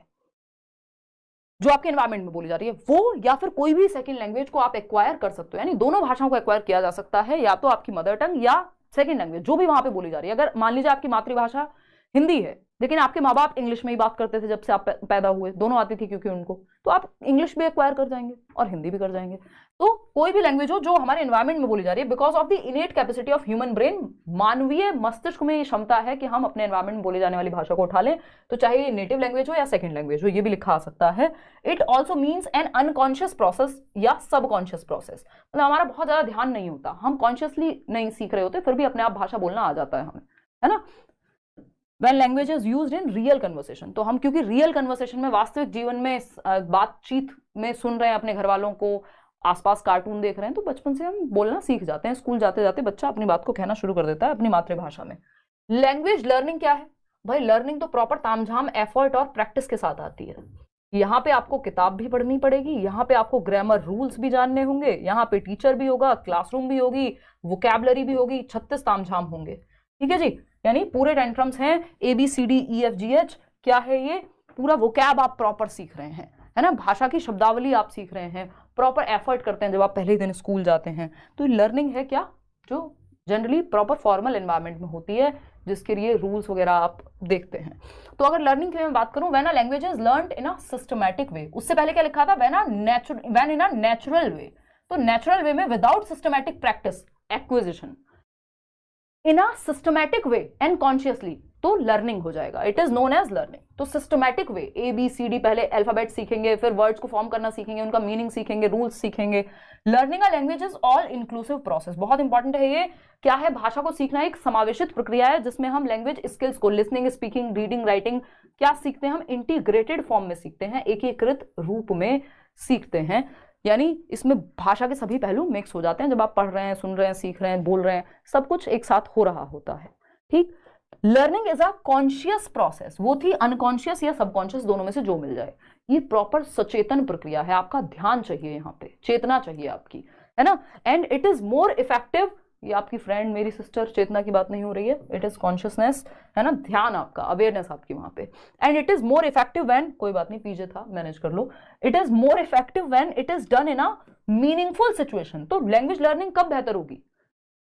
जो आपके एनवायरमेंट में बोली जा रही है वो, या फिर कोई भी सेकंड लैंग्वेज को आप एक्वायर कर सकते हो। यानी दोनों भाषाओं को एक्वायर किया जा सकता है, या तो आपकी मदर टंग या सेकंड लैंग्वेज जो भी वहां पे बोली जा रही है। अगर मान लीजिए आपकी मातृभाषा हिंदी है लेकिन आपके माँ बाप इंग्लिश में ही बात करते थे जब से आप पैदा हुए, दोनों आती थी क्योंकि उनको, तो आप इंग्लिश भी एक्वायर कर जाएंगे और हिंदी भी कर जाएंगे। तो कोई भी लैंग्वेज हो जो हमारे एनवायरमेंट में बोली जा रही है, because of the innate capacity of human brain, मानवीय मस्तिष्क में ये क्षमता है कि हम अपने एनवायरमेंट में बोली जाने वाली भाषा को उठा लें, तो चाहे ये नेटिव लैंग्वेज हो या सेकंड लैंग्वेज हो, ये भी लिखा आ सकता है। It also means N unconscious process या सबकॉन्शियस प्रोसेस, मतलब हमारा बहुत ज्यादा ध्यान नहीं होता, हम कॉन्शियसली नहीं सीख रहे होते, फिर भी अपने आप भाषा बोलना आ जाता है हमें, है ना। When language is used in real conversation, तो हम क्योंकि रियल कन्वर्सेशन में, वास्तविक जीवन में बातचीत में सुन रहे हैं अपने घर वालों को, आसपास कार्टून देख रहे हैं, तो बचपन से हम बोलना सीख जाते हैं। स्कूल जाते जाते बच्चा अपनी बात को कहना शुरू कर देता है अपनी मातृभाषा में। लैंग्वेज लर्निंग क्या है भाई, लर्निंग तो प्रॉपर तामझाम एफर्ट और प्रैक्टिस के साथ आती है। यहाँ पे आपको किताब भी पढ़नी पड़ेगी, यहाँ पे आपको ग्रामर रूल्स भी जानने होंगे, यहाँ पे टीचर भी होगा, क्लासरूम भी होगी, वोकैबुलरी भी होगी, 36 तामझाम होंगे, ठीक है जी। यानी पूरे टेंट्रम्स हैं, ABCDEFGH, क्या है ये, पूरा वोकैब आप प्रॉपर सीख रहे हैं, है ना, भाषा की शब्दावली आप सीख रहे हैं, प्रॉपर एफर्ट करते हैं जब आप पहले दिन स्कूल जाते हैं। तो लर्निंग है क्या, जो जनरली प्रॉपर फॉर्मल एनवायरनमेंट में होती है, जिसके लिए रूल्स वगैरह आप देखते हैं। तो अगर लर्निंग की मैं बात करूं, when a language is learned in a systematic वे, उससे पहले क्या लिखा था, when in a natural way, तो नेचुरल वे में without systematic practice acquisition, in a systematic way and consciously, तो लर्निंग हो जाएगा, it is known as learning. तो सिस्टमैटिक वे, ABCD, पहले अल्फाबेट सीखेंगे, फिर वर्ड्स को फॉर्म करना सीखेंगे, उनका मीनिंग सीखेंगे, रूल्स सीखेंगे। Learning a language is all inclusive process, बहुत इंपॉर्टेंट है ये। क्या है, भाषा को सीखना एक समावेशित प्रक्रिया है जिसमें हम लैंग्वेज स्किल्स को, लिसनिंग, स्पीकिंग, रीडिंग, राइटिंग, क्या सीखते हैं हम, इंटीग्रेटेड फॉर्म में सीखते हैं, एकीकृत रूप में सीखते हैं। यानी इसमें भाषा के सभी पहलू मिक्स हो जाते हैं, जब आप पढ़ रहे हैं, सुन रहे हैं, सीख रहे हैं, बोल रहे हैं, सब कुछ एक साथ हो रहा होता है, ठीक। Learning is a conscious process, वो थी अनकॉन्शियस या सबकॉन्शियस, दोनों में से जो मिल जाए। ये प्रॉपर सचेतन प्रक्रिया है, आपका ध्यान चाहिए, यहाँ पे चेतना चाहिए आपकी, है ना। And it is more effective, ये आपकी फ्रेंड, मेरी सिस्टर, चेतना की बात नहीं हो रही है, इट इज कॉन्शियसनेस, है ना, ध्यान आपका, अवेयरनेस आपकी वहां पे। And it is more effective when, कोई बात नहीं, पीजे था, मैनेज कर लो। It is more effective when it is done in a meaningful situation. तो लैंग्वेज लर्निंग कब बेहतर होगी,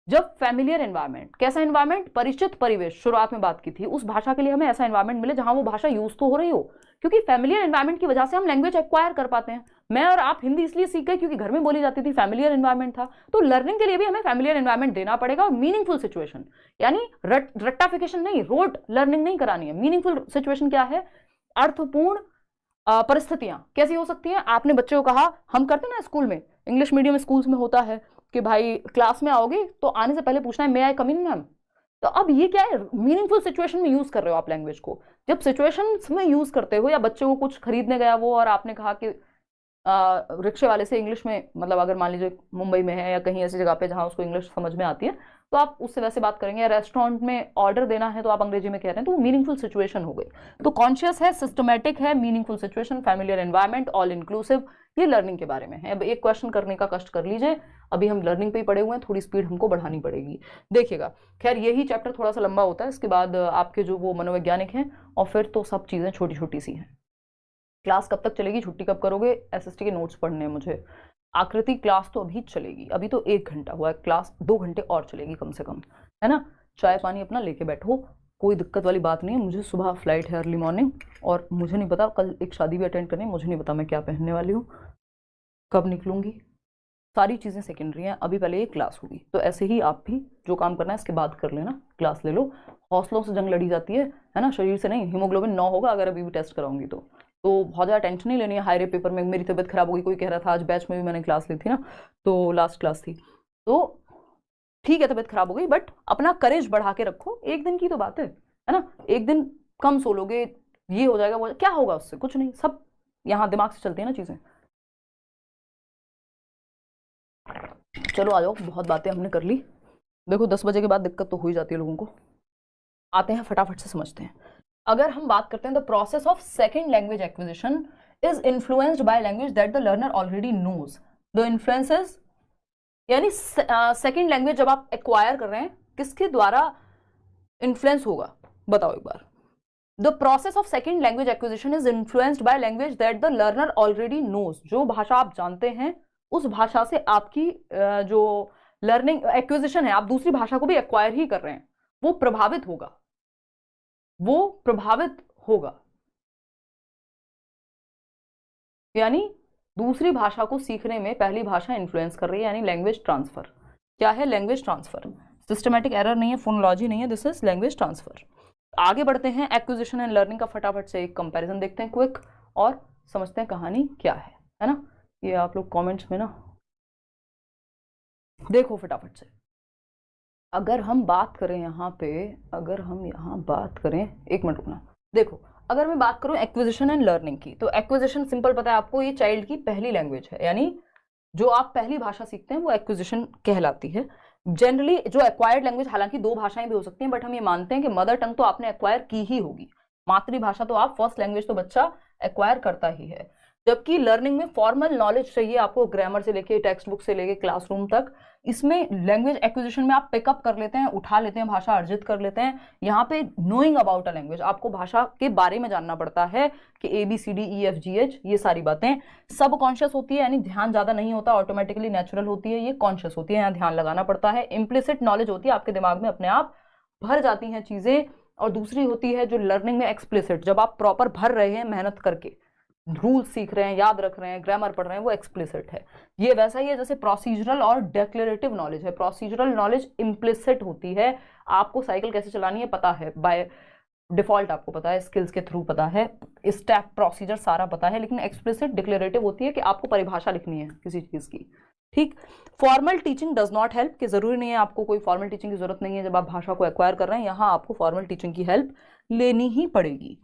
जब फैमिलियर एनवायरनमेंट, कैसा एनवायरनमेंट, परिचित परिवेश, शुरुआत में बात की थी, उस भाषा के लिए हमें ऐसा एनवायरनमेंट मिले जहां वो भाषा यूज तो हो रही हो, क्योंकि फैमिलियर एनवायरनमेंट की वजह से हम लैंग्वेज एक्वायर कर पाते हैं। मैं और आप हिंदी इसलिए सीख गए क्योंकि घर में बोली जाती थी, फैमिलियर एनवायरनमेंट था। तो लर्निंग के लिए भी हमें फैमिलियर एनवायरनमेंट देना पड़ेगा, और मीनिंगफुल सिचुएशन, यानी रट्टाफिकेशन नहीं, रोड लर्निंग नहीं करानी है। मीनिंगफुल सिचुएशन क्या है, अर्थपूर्ण परिस्थितियां कैसी हो सकती हैं। आपने बच्चे को कहा, हम करते ना स्कूल में, इंग्लिश मीडियम स्कूल्स में होता है कि भाई क्लास में आओगे तो आने से पहले पूछना है, मे आई कम इन मैम। तो अब ये क्या है, मीनिंगफुल सिचुएशन में यूज कर रहे हो आप लैंग्वेज को। जब सिचुएशंस में यूज करते हो, या बच्चे को कुछ खरीदने गया वो, और आपने कहा कि रिक्शे वाले से इंग्लिश में, मतलब अगर मान लीजिए मुंबई में है या कहीं ऐसी जगह पे जहां उसको इंग्लिश समझ में आती है, तो आप उससे वैसे बात करेंगे। या रेस्टोरेंट में ऑर्डर देना है तो आप अंग्रेजी में कह रहे हैं, तो वो मीनिंगफुल सिचुएशन हो गई। तो कॉन्शियस है, सिस्टमैटिक है, meaningful situation, familiar environment, all inclusive, ये लर्निंग के बारे में है। अब एक क्वेश्चन करने का कष्ट कर लीजिए, अभी हम लर्निंग पे ही पड़े हुए हैं, थोड़ी स्पीड हमको बढ़ानी पड़ेगी, देखिएगा। खैर यही चैप्टर थोड़ा सा लंबा होता है, इसके बाद आपके जो वो मनोवैज्ञानिक हैं, और फिर तो सब चीज़ें छोटी छोटी सी हैं। क्लास कब तक चलेगी, छुट्टी कब करोगे, SST के नोट्स पढ़ने हैं मुझे। आकृति क्लास तो अभी चलेगी, अभी तो 1 घंटा हुआ है, क्लास 2 घंटे और चलेगी कम से कम, है ना। चाय पानी अपना लेके बैठो, कोई दिक्कत वाली बात नहीं है। मुझे सुबह फ्लाइट है, अर्ली मॉर्निंग, और मुझे नहीं पता, कल एक शादी भी अटेंड करनी है, मुझे नहीं पता मैं क्या पहनने वाली हूँ, कब निकलूंगी, सारी चीज़ें सेकेंडरी हैं, अभी पहले ये क्लास होगी। तो ऐसे ही आप भी जो काम करना है इसके बाद कर लेना, क्लास ले लो। हौसलों से जंग लड़ी जाती है ना, शरीर से नहीं। हीमोग्लोबिन 9 होगा अगर अभी भी टेस्ट कराऊंगी तो बहुत ज़्यादा टेंशन नहीं लेनी है। हाई रे पेपर में मेरी तबीयत खराब होगी, कोई कह रहा था, आज बैच में भी मैंने क्लास ली थी ना, तो लास्ट क्लास थी, तो ठीक है तबीयत खराब हो गई, बट अपना करेज बढ़ा के रखो, एक दिन की तो बात है ना। एक दिन कम सो लोगे, ये हो जाएगा, वो क्या होगा उससे, कुछ नहीं। सब यहाँ दिमाग से चलती है ना चीज़ें। चलो आ जाओ, बहुत बातें हमने कर ली। देखो 10 बजे के बाद दिक्कत तो हो ही जाती है लोगों को। आते हैं फटाफट से समझते हैं। अगर हम बात करते हैं the process of second language acquisition is influenced by language that the learner already knows. The influences यानी सेकेंड लैंग्वेज जब आप एक्वायर कर रहे हैं, किसके द्वारा इन्फ्लुएंस होगा बताओ एक बार। The process of second language acquisition is influenced by language that the learner already knows. जो भाषा आप जानते हैं उस भाषा से आपकी जो लर्निंग एक्विजिशन है, आप दूसरी भाषा को भी एक्वायर ही कर रहे हैं, वो प्रभावित होगा, वो प्रभावित होगा। यानी दूसरी भाषा को सीखने में पहली भाषा इन्फ्लुएंस कर रही है, यानी लैंग्वेज ट्रांसफर। क्या है? Language transfer. सिस्टमैटिक एरर नहीं है, फोनोलॉजी नहीं है, दिस इज लैंग्वेज ट्रांसफर। आगे बढ़ते हैं, एक्विजिशन एंड लर्निंग का फटाफट से एक कंपैरिजन देखते हैं क्विक, और समझते हैं कहानी क्या है ना। ये आप लोग कमेंट्स में ना देखो फटाफट से। अगर हम बात करें यहाँ पे, अगर हम यहाँ बात करें, एक मिनट रुकना, देखो अगर मैं बात करूँ एक्विजिशन एंड लर्निंग की, तो एक्विजिशन सिंपल पता है आपको, ये चाइल्ड की पहली लैंग्वेज है, यानी जो आप पहली भाषा सीखते हैं वो एक्विजिशन कहलाती है। जनरली जो एक्वायर्ड लैंग्वेज, हालांकि दो भाषाएं भी हो सकती हैं, बट हम ये मानते हैं कि मदर टंग तो आपने एक्वायर की ही होगी, मातृभाषा तो आप, फर्स्ट लैंग्वेज तो बच्चा एक्वायर करता ही है। जबकि लर्निंग में फॉर्मल नॉलेज चाहिए आपको, ग्रामर से लेके टेक्स्ट बुक से लेके क्लासरूम तक। इसमें लैंग्वेज एक्विजिशन में आप पिकअप कर लेते हैं, उठा लेते हैं, भाषा अर्जित कर लेते हैं। यहाँ पे नोइंग अबाउट अ लैंग्वेज, आपको भाषा के बारे में जानना पड़ता है कि ABCDEFGH ये सारी बातें सब कॉन्शियस होती है, यानी ध्यान ज्यादा नहीं होता, ऑटोमेटिकली नेचुरल होती है, ये कॉन्शियस होती है, यहाँ ध्यान लगाना पड़ता है। इम्प्लिसिट नॉलेज होती है, आपके दिमाग में अपने आप भर जाती हैं चीजें। और दूसरी होती है जो लर्निंग में एक्सप्लिसिट, जब आप प्रॉपर भर रहे हैं मेहनत करके, रूल सीख रहे हैं, याद रख रहे हैं, ग्रामर पढ़ रहे हैं, वो एक्सप्लिसिट है। ये वैसा ही है जैसे प्रोसीजरल और डेक्लेरेटिव नॉलेज है। प्रोसीजरल नॉलेज इम्प्लिसिट होती है, आपको साइकिल कैसे चलानी है पता है, बाय डिफॉल्ट आपको पता है, स्किल्स के थ्रू पता है, स्टेप प्रोसीजर सारा पता है। लेकिन एक्सप्लिसिट डिक्लेरेटिव होती है कि आपको परिभाषा लिखनी है किसी चीज की, ठीक। Formal teaching does not help, कि जरूरी नहीं है, आपको कोई फॉर्मल टीचिंग की जरूरत नहीं है जब आप भाषा को एक्वायर कर रहे हैं, यहाँ आपको फॉर्मल टीचिंग की हेल्प लेनी ही पड़ेगी।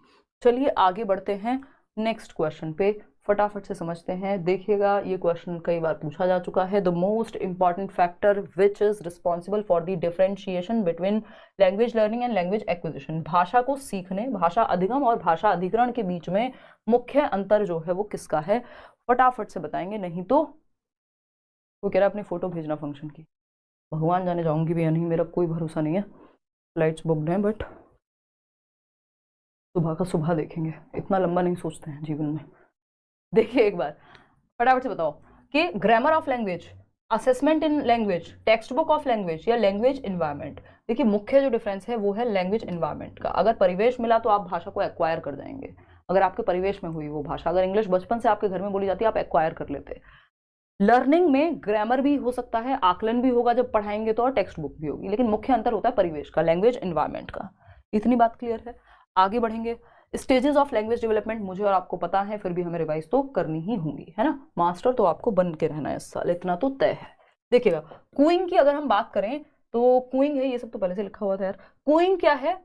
चलिए आगे बढ़ते हैं नेक्स्ट क्वेश्चन पे, फटाफट से समझते हैं। देखिएगा ये क्वेश्चन कई बार पूछा जा चुका है। The most important factor which is responsible for the differentiation between language learning and language acquisition. भाषा को सीखने, भाषा अधिगम और भाषा अधिग्रहण के बीच में मुख्य अंतर जो है वो किसका है, फटाफट से बताएंगे, नहीं तो वो कह रहा है अपनी फोटो भेजना फंक्शन की। भगवान जाने जाऊंगी भी या नहीं, मेरा कोई भरोसा नहीं है, फ्लाइट्स बुकड हैं, बट सुबह का सुबह देखेंगे, इतना लंबा नहीं सोचते हैं जीवन में। देखिए एक बार फटाफट से बताओ कि grammar of language, assessment in language, text book of language या लैंग्वेज इन्वायरमेंट। देखिए मुख्य जो डिफरेंस है वो है लैंग्वेज इन्वायरमेंट का। अगर परिवेश मिला तो आप भाषा को एक्वायर कर जाएंगे, अगर आपके परिवेश में हुई वो भाषा। अगर इंग्लिश बचपन से आपके घर में बोली जाती है आप एक्वायर कर लेते। लर्निंग में ग्रामर भी हो सकता है, आकलन भी होगा जब पढ़ाएंगे तो, और टेक्स्ट बुक भी होगी, लेकिन मुख्य अंतर होता है परिवेश का, लैंग्वेज इन्वायरमेंट का। इतनी बात क्लियर है। आगे बढ़ेंगे। स्टेजेस ऑफ लैंग्वेज डेवलपमेंट मुझे और आपको पता है, फिर भी हमें रिवाइज तो करनी ही होंगी, है ना। मास्टर तो आपको बन के रहना है इस साल, इतना तो तय है। देखिएगा कूइंग की अगर हम बात करें तो कूइंग है, ये सब तो पहले से लिखा हुआ था यार। कूइंग क्या है?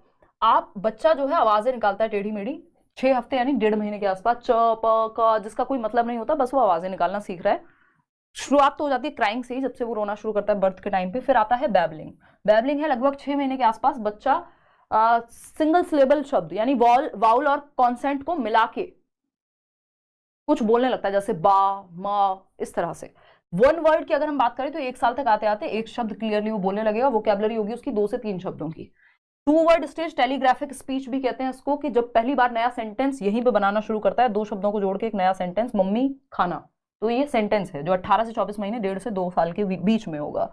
आप बच्चा जो है आवाजें निकालता है टेढ़ी मेढ़ी, 6 हफ्ते यानी 1.5 महीने के आसपास, च प क, जिसका कोई मतलब नहीं होता, बस वो आवाजें निकालना सीख रहा है। शुरुआत तो हो जाती है क्राइंग से ही, जब से वो रोना शुरू करता है बर्थ के टाइम पे। फिर आता है बैबलिंग। बैबलिंग है लगभग 6 महीने के आसपास, बच्चा सिंगल सिलेबल शब्द यानी वाउल और कॉन्सेंट को मिला के कुछ बोलने लगता है, जैसे बा, मा, इस तरह से। वन वर्ड की अगर हम बात करें तो 1 साल तक आते आते एक शब्द क्लियरली वो बोलने लगेगा, वोकैबुलरी होगी उसकी 2 से 3 शब्दों की। 2 वर्ड स्टेज, टेलीग्राफिक स्पीच भी कहते हैं इसको, कि जब पहली बार नया सेंटेंस यहीं पे बनाना शुरू करता है, 2 शब्दों को जोड़ के एक नया सेंटेंस, मम्मी खाना, तो ये सेंटेंस है जो 18 से 24 महीने, 1.5 से 2 साल के बीच में होगा।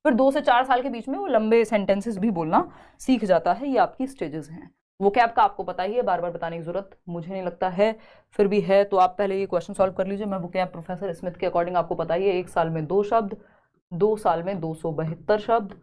फिर 2 से 4 साल के बीच में वो लंबे सेंटेंसेस भी बोलना सीख जाता है। ये आपकी स्टेजेस हैं। वो कैब का आपको पता ही है, बार बार बताने की जरूरत मुझे नहीं लगता है, फिर भी है तो आप पहले ये क्वेश्चन सॉल्व कर लीजिए। मैं वो कैब प्रोफेसर स्मिथ के अकॉर्डिंग आपको पता ही है, 1 साल में 2 शब्द, 2 साल में 272 शब्द,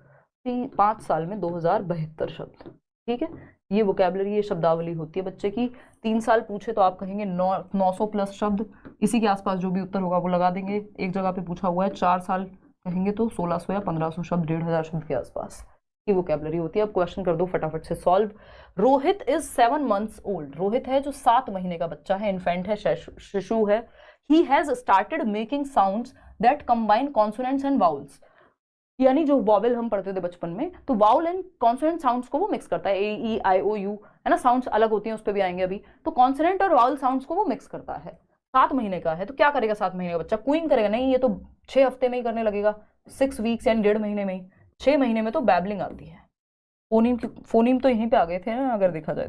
5 साल में 2072 शब्द। ठीक है, ये वोकेबलरी, ये शब्दावली होती है बच्चे की। 3 साल पूछे तो आप कहेंगे 900 प्लस शब्द, इसी के आसपास जो भी उत्तर होगा वो लगा देंगे। एक जगह पे पूछा हुआ है 4 साल कहेंगे तो 1600 या 1500 शब्द, 1500 शब्द के आसपास की वोकेबलरी होती है। अब क्वेश्चन कर दो फटाफट से solve. Rohit is 7 months old, Rohit है जो 7 महीने का बच्चा है, इन्फेंट है, शिशु है। He has started making sounds that combine consonants and vowels, यानी जो वॉवेल हम पढ़ते थे बचपन में, तो वाउल एंड कॉन्सोनेंट साउंड्स को वो मिक्स करता है, ए ई आई ओ यू, है ना, साउंड्स अलग होती हैं, उस पर भी आएंगे अभी। तो कॉन्सोनेंट और वाउल साउंड्स को वो मिक्स करता है। 7 महीने का है तो क्या करेगा 7 महीने का बच्चा? क्वीन करेगा? नहीं, ये तो 6 हफ्ते में ही करने लगेगा, 6 वीक्स यानी 1.5 महीने में ही। 6 महीने में तो बैबलिंग आती है। फोनीम तो यहीं पे आ गए थे ना, अगर देखा जाए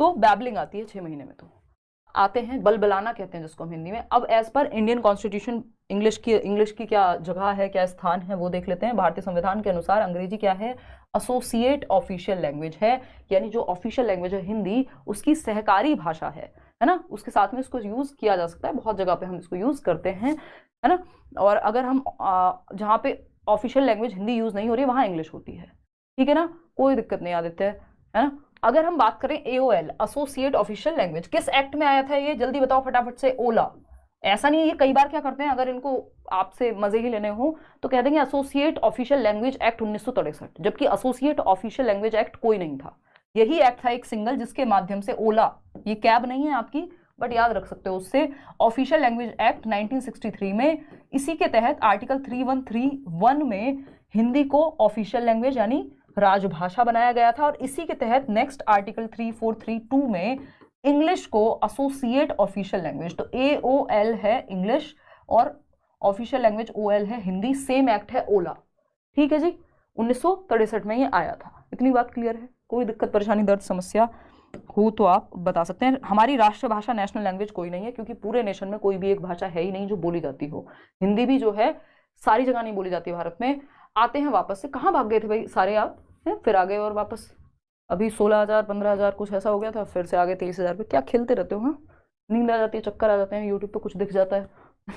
तो बैबलिंग आती है 6 महीने में। तो आते हैं बलबलाना कहते हैं जिसको हम हिंदी में। अब as per Indian constitution English की क्या जगह है, क्या स्थान है, वो देख लेते हैं। भारतीय संविधान के अनुसार अंग्रेजी क्या है? एसोसिएट ऑफिशियल लैंग्वेज है, यानी जो ऑफिशियल लैंग्वेज है हिंदी, उसकी सहकारी भाषा है ना। उसके साथ में इसको यूज किया जा सकता है, बहुत जगह पे हम इसको यूज करते हैं, है ना। और अगर हम जहाँ पे ऑफिशियल लैंग्वेज हिंदी यूज नहीं हो रही है वहां इंग्लिश होती है, ठीक है ना, कोई दिक्कत नहीं आदित्य, है ना। अगर हम बात करें AOL एसोसिएट ऑफिशियल लैंग्वेज, किस एक्ट में आया था ये? जल्दी बताओ फटाफट से। ओला। ऐसा नहीं है, ये कई बार क्या करते हैं, अगर इनको आपसे मजे ही लेने हो तो कह देंगे एसोसिएट ऑफिशियल लैंग्वेज एक्ट 1963, जबकि एसोसिएट ऑफिशियल लैंग्वेज एक्ट कोई नहीं था। यही एक्ट था एक सिंगल, जिसके माध्यम से ओला, ये कैब नहीं है आपकी बट याद रख सकते हो उससे, ऑफिशियल लैंग्वेज एक्ट 1963 में, इसी के तहत आर्टिकल 3131 में हिंदी को ऑफिशियल लैंग्वेज यानी राजभाषा बनाया गया था। और इसी के तहत नेक्स्ट आर्टिकल 3432 में इंग्लिश को एसोसिएट ऑफिशियल लैंग्वेज, तो AOL है इंग्लिश और ऑफिशियल लैंग्वेज OL है हिंदी, सेम एक्ट है ओला। ठीक है जी, 1963 में ये आया था। इतनी बात क्लियर है? कोई दिक्कत परेशानी दर्द समस्या हो तो आप बता सकते हैं। हमारी राष्ट्रभाषा नेशनल लैंग्वेज कोई नहीं है, क्योंकि पूरे नेशन में कोई भी एक भाषा है ही नहीं जो बोली जाती हो। हिंदी भी जो है सारी जगह नहीं बोली जाती भारत में। आते हैं वापस से, कहाँ भाग गए थे भाई सारे आप, हैं? फिर आ गए और वापस अभी 16,000 15,000 कुछ ऐसा हो गया था, फिर से आगे 23,000 पे। क्या खेलते रहते हो? हाँ, नींद आ जाती है, चक्कर आ जाते हैं, यूट्यूब पे कुछ दिख जाता है।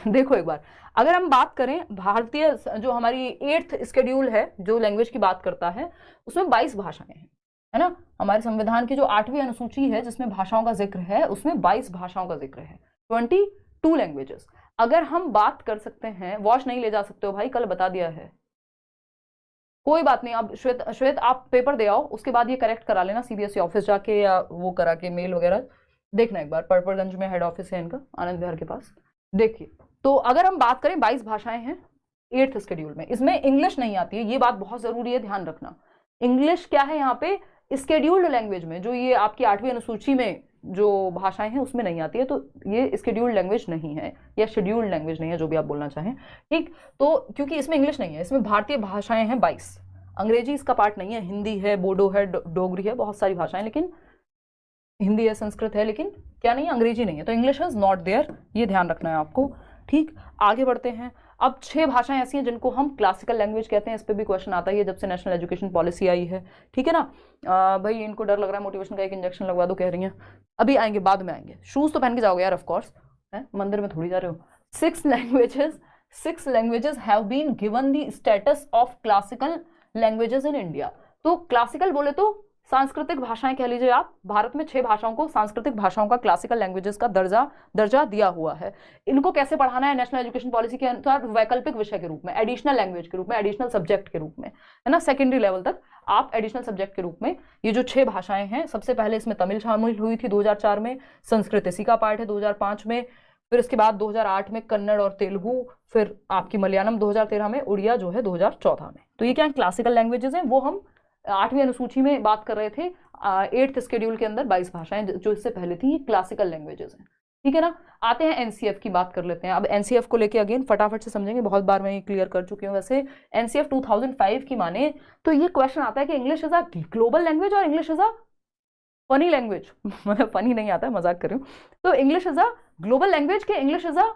देखो एक बार, अगर हम बात करें भारतीय जो हमारी 8th शेड्यूल है जो लैंग्वेज की बात करता है, उसमें 22 भाषाएं हैं, है ना। हमारे संविधान की जो 8वीं अनुसूची है जिसमें भाषाओं का जिक्र है, उसमें 22 भाषाओं का जिक्र है, 22 लैंग्वेजेस। अगर हम बात कर सकते हैं, वॉश नहीं ले जा सकते हो भाई, कल बता दिया है, कोई बात नहीं। अब श्वेत आप पेपर दे आओ, उसके बाद ये करेक्ट करा लेना CBSE ऑफिस जाके, या वो करा के मेल वगैरह देखना एक बार। पर्पलगंज में हेड ऑफिस है इनका, आनंद विहार के पास, देखिए। तो अगर हम बात करें 22 भाषाएं हैं 8th शेड्यूल में, इसमें इंग्लिश नहीं आती है, ये बात बहुत जरूरी है, ध्यान रखना। इंग्लिश क्या है यहाँ पे? स्केड्यूल्ड लैंग्वेज में, जो ये आपकी 8वीं अनुसूची में जो भाषाएं हैं उसमें नहीं आती है, तो ये स्केड्यूल्ड लैंग्वेज नहीं है या शेड्यूल्ड लैंग्वेज नहीं है, जो भी आप बोलना चाहें, ठीक। तो क्योंकि इसमें इंग्लिश नहीं है, इसमें भारतीय भाषाएं हैं 22, अंग्रेजी इसका पार्ट नहीं है, हिंदी है, बोडो है, डोगरी है, बहुत सारी भाषाएं, लेकिन हिंदी है, संस्कृत है, लेकिन क्या नहीं है? अंग्रेजी नहीं है। तो इंग्लिश इज नॉट देयर, ये ध्यान रखना है आपको, ठीक। आगे बढ़ते हैं। अब 6 भाषाएं ऐसी हैं जिनको हम क्लासिकल लैंग्वेज कहते हैं, इस पर भी क्वेश्चन आता ही है जब से नेशनल एजुकेशन पॉलिसी आई है, ठीक है ना। भाई इनको डर लग रहा है, मोटिवेशन का एक इंजेक्शन लगवा दो कह रही हैं, अभी आएंगे, बाद में आएंगे। शूज तो पहन के जाओगे यार, ऑफकोर्स, है, मंदिर में थोड़ी जा रहे हो। 6 languages have been given the status of classical languages in India. तो क्लासिकल बोले तो सांस्कृतिक भाषाएं कह लीजिए आप। भारत में 6 भाषाओं को सांस्कृतिक भाषाओं का, क्लासिकल लैंग्वेजेस का दर्जा दिया हुआ है। इनको कैसे पढ़ाना है नेशनल एजुकेशन पॉलिसी के अनुसार? वैकल्पिक विषय के रूप में, एडिशनल लैंग्वेज के रूप में, एडिशनल सब्जेक्ट के रूप में, है ना। सेकेंडरी लेवल तक आप एडिशनल सब्जेक्ट के रूप में ये जो 6 भाषाएं हैं, सबसे पहले इसमें तमिल शामिल हुई थी 2004 में, संस्कृत इसी का पार्ट है 2005 में, फिर इसके बाद 2008 में कन्नड़ और तेलुगु, फिर आपकी मलयालम 2013 में, उड़िया जो है 2014 में। तो ये क्या क्लासिकल लैंग्वेजेस हैं, वो हम 8वीं अनुसूची में बात कर रहे थे। 8th शेड्यूल के अंदर 22 भाषाएं जो इससे पहले थी, ये क्लासिकल लैंग्वेजेस हैं, ठीक है ना। आते हैं एनसीएफ की बात कर लेते हैं। अब एनसीएफ को लेके अगेन फटाफट से समझेंगे, बहुत बार मैं ये क्लियर कर चुकी हूँ। वैसे एनसीएफ 2005 की माने तो ये क्वेश्चन आता है कि English is a global language और English is a funny language. मतलब फनी नहीं आता है, मजाक कर रही हूँ। तो English is a global language के इंग्लिश इज अ,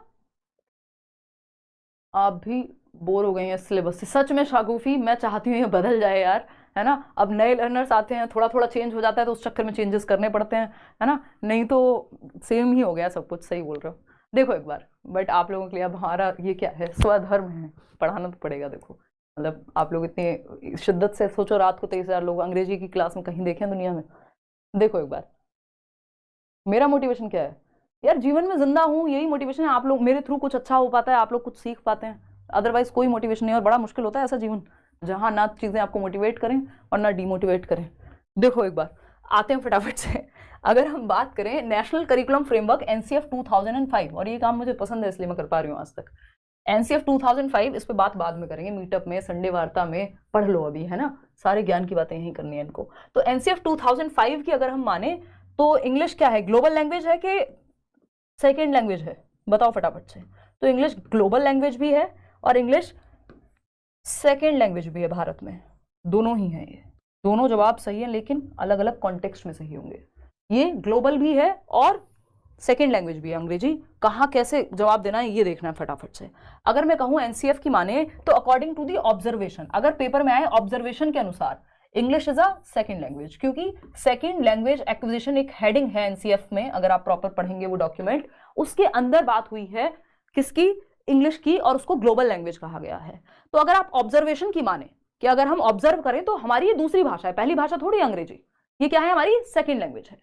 अभी बोर हो गई हैं सिलेबस से। सच में शागुफी, मैं चाहती हूँ ये बदल जाए यार, है ना। अब नए लर्नर्स आते हैं, थोड़ा थोड़ा चेंज हो जाता है, तो उस चक्कर में चेंजेस करने पड़ते हैं, है ना। नहीं तो सेम ही हो गया सब कुछ। सही बोल रहे हो। देखो एक बार, बट आप लोगों के लिए अब हमारा ये क्या है, स्वधर्म है, पढ़ाना तो पड़ेगा। देखो मतलब आप लोग इतनी शिद्दत से सोचो, रात को 23,000 लोग अंग्रेजी की क्लास में कहीं देखे हैं दुनिया में? देखो एक बार, मेरा मोटिवेशन क्या है यार, जीवन में जिंदा हूँ, यही मोटिवेशन है। आप लोग मेरे थ्रू कुछ अच्छा हो पाता है, आप लोग कुछ सीख पाते हैं, अदरवाइज कोई मोटिवेशन नहीं। और बड़ा मुश्किल होता है ऐसा जीवन जहां ना चीजें आपको मोटिवेट करें और ना डिमोटिवेट करें। देखो एक बार आते हैं फटाफट से। अगर हम बात करें नेशनल करिकुलम फ्रेमवर्क एनसीएफ 2005, और ये काम मुझे पसंद है इसलिए मैं कर पा रही हूँ आज तक। एनसीएफ 2005, इस पे बात बाद में करेंगे, मीटअप में, संडे वार्ता में पढ़ लो अभी, है ना। सारे ज्ञान की बातें यही करनी है इनको। तो एनसीएफ 2005 की अगर हम माने तो इंग्लिश क्या है, ग्लोबल लैंग्वेज है कि सेकेंड लैंग्वेज है? बताओ फटाफट से। तो इंग्लिश ग्लोबल लैंग्वेज भी है और इंग्लिश सेकेंड लैंग्वेज भी है भारत में, दोनों ही हैं ये। दोनों जवाब सही है, लेकिन अलग अलग कॉन्टेक्स्ट में सही होंगे। ये ग्लोबल भी है और सेकेंड लैंग्वेज भी है अंग्रेजी। कहाँ कैसे जवाब देना है ये देखना है फटाफट से। अगर मैं कहूँ एनसीएफ की माने तो अकॉर्डिंग टू दी ऑब्जर्वेशन, अगर पेपर में आए ऑब्जर्वेशन के अनुसार English is a second language, क्योंकि सेकेंड लैंग्वेज एक्विजिशन एक हेडिंग है एनसीएफ में। अगर आप प्रॉपर पढ़ेंगे वो डॉक्यूमेंट, उसके अंदर बात हुई है किसकी, इंग्लिश की, और उसको ग्लोबल लैंग्वेज कहा गया है। तो अगर आप ऑब्जर्वेशन की माने कि अगर हम ऑब्जर्व करें तो हमारी ये दूसरी भाषा है, पहली भाषा थोड़ी अंग्रेजी, ये क्या है, हमारी सेकेंड लैंग्वेज है।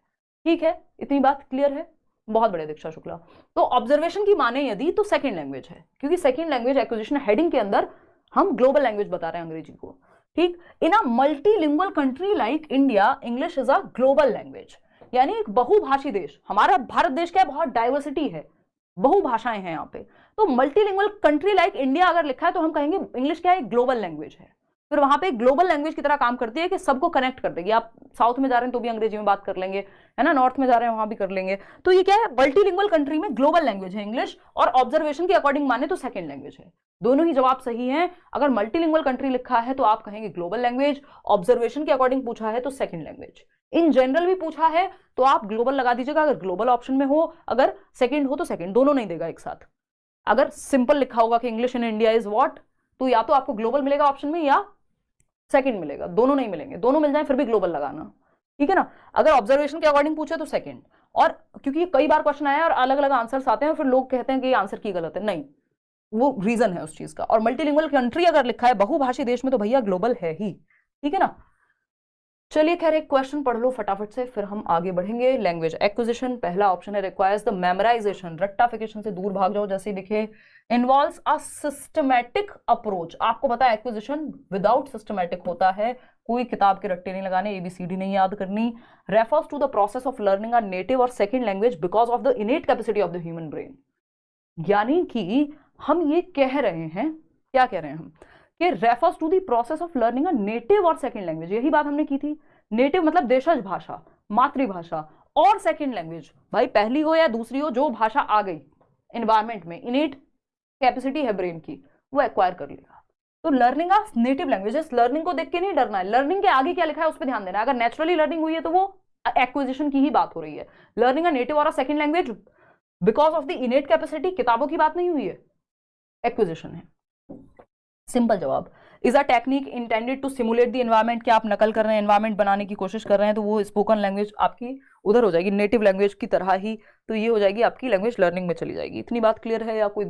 ठीक है, इतनी बात क्लियर है? बहुत बड़े दीक्षा शुक्ला। तो ऑब्जर्वेशन की माने यदि तो सेकेंड लैंग्वेज है, क्योंकि सेकेंड लैंग्वेज एक्विजिशन हेडिंग के अंदर हम ग्लोबल लैंग्वेज बता रहे हैं अंग्रेजी को। ठीक, in a multilingual country like India English is a global language, यानी एक बहुभाषी देश, हमारा भारत देश क्या है, बहुत डाइवर्सिटी है, बहुभाषाएं हैं यहाँ पे। तो मल्टीलिंगुअल कंट्री लाइक इंडिया अगर लिखा है तो हम कहेंगे इंग्लिश क्या है, ग्लोबल लैंग्वेज है। फिर वहां पे ग्लोबल लैंग्वेज की तरह काम करती है कि सबको कनेक्ट कर देगी। आप साउथ में जा रहे हैं तो भी अंग्रेजी में बात कर लेंगे, है ना, नॉर्थ में जा रहे हैं वहां भी कर लेंगे। तो ये क्या है, मल्टीलिंगुअल कंट्री में ग्लोबल लैंग्वेज है इंग्लिश, और ऑब्जर्वेशन के अकॉर्डिंग माने तो सेकेंड लैंग्वेज है। दोनों ही जवाब सही हैं। अगर मल्टीलिंगुअल कंट्री लिखा है तो आप कहेंगे ग्लोबल लैंग्वेज, ऑब्जर्वेशन के अकॉर्डिंग पूछा है तो सेकेंड लैंग्वेज। इन जनरल भी पूछा है तो आप ग्लोबल लगा दीजिएगा अगर ग्लोबल ऑप्शन में हो, अगर सेकेंड हो तो सेकेंड, दोनों नहीं देगा एक साथ। अगर सिंपल लिखा होगा कि English in India is what, तो या तो आपको ग्लोबल मिलेगा ऑप्शन में या सेकंड मिलेगा, दोनों नहीं मिलेंगे। दोनों मिल जाए फिर भी ग्लोबल लगाना, ठीक है ना। अगर ऑब्जर्वेशन के अकॉर्डिंग पूछे तो सेकंड। और क्योंकि ये कई बार क्वेश्चन आया और अलग अलग आंसर्स आते हैं, फिर लोग कहते हैं कि ये आंसर की गलत है, नहीं, वो रीजन है उस चीज का। और मल्टीलिंगुअल कंट्री अगर लिखा है बहुभाषी देश में तो भैया ग्लोबल है ही, ठीक है ना। चलिए खैर एक क्वेश्चन पढ़ लो फटाफट से, फिर हम आगे बढ़ेंगे। लैंग्वेज एक्विजिशन, पहला ऑप्शन है रिक्वायर्स द मेमोराइजेशन, रट्टाफिकेशन से दूर भाग जाओ जैसे लिखे। इन्वॉल्व्स अ सिस्टमैटिक अप्रोच, आपको पता है एक्विजिशन विदाउट सिस्टमैटिक होता है, कोई किताब के रट्टे नहीं लगाने, ABCD नहीं याद करनी। Refers to the process of learning a native और second language because of the innate capacity of the human brain. यानी कि हम ये कह रहे हैं, क्या कह रहे हैं हम, कि refers to the process of learning a native और सेकंड लैंग्वेज, यही बात हमने की थी। नेटिव मतलब देशज भाषा, मातृभाषा, और सेकंड लैंग्वेज भाई पहली हो या दूसरी हो, जो भाषा आ गई एनवायरमेंट में, इनेट कैपेसिटी है ब्रेन की, वो एक्वायर कर लेगा। तो learning of native languages, learning को देख के नहीं डरना है, लर्निंग के आगे क्या लिखा है उस पर ध्यान देना है। अगर नेचुरली लर्निंग हुई है तो वो एक्विजिशन की ही बात हो रही है। लर्निंग अ नेटिव और a second language because of the innate capacity, किताबों की बात नहीं हुई है, एक्विजिशन है। सिंपल जवाब। Is a technique intended to simulate the environment, क्या आप नकल कर रहे हैं, एनवायरमेंट बनाने की कोशिश कर रहे हैं, तो वो स्पोकन लैंग्वेज आपकी उधर हो जाएगी, नेटिव लैंग्वेज की तरह ही, तो ये हो जाएगी आपकी लैंग्वेज लर्निंग में चली जाएगी। इतनी बात क्लियर है या कोई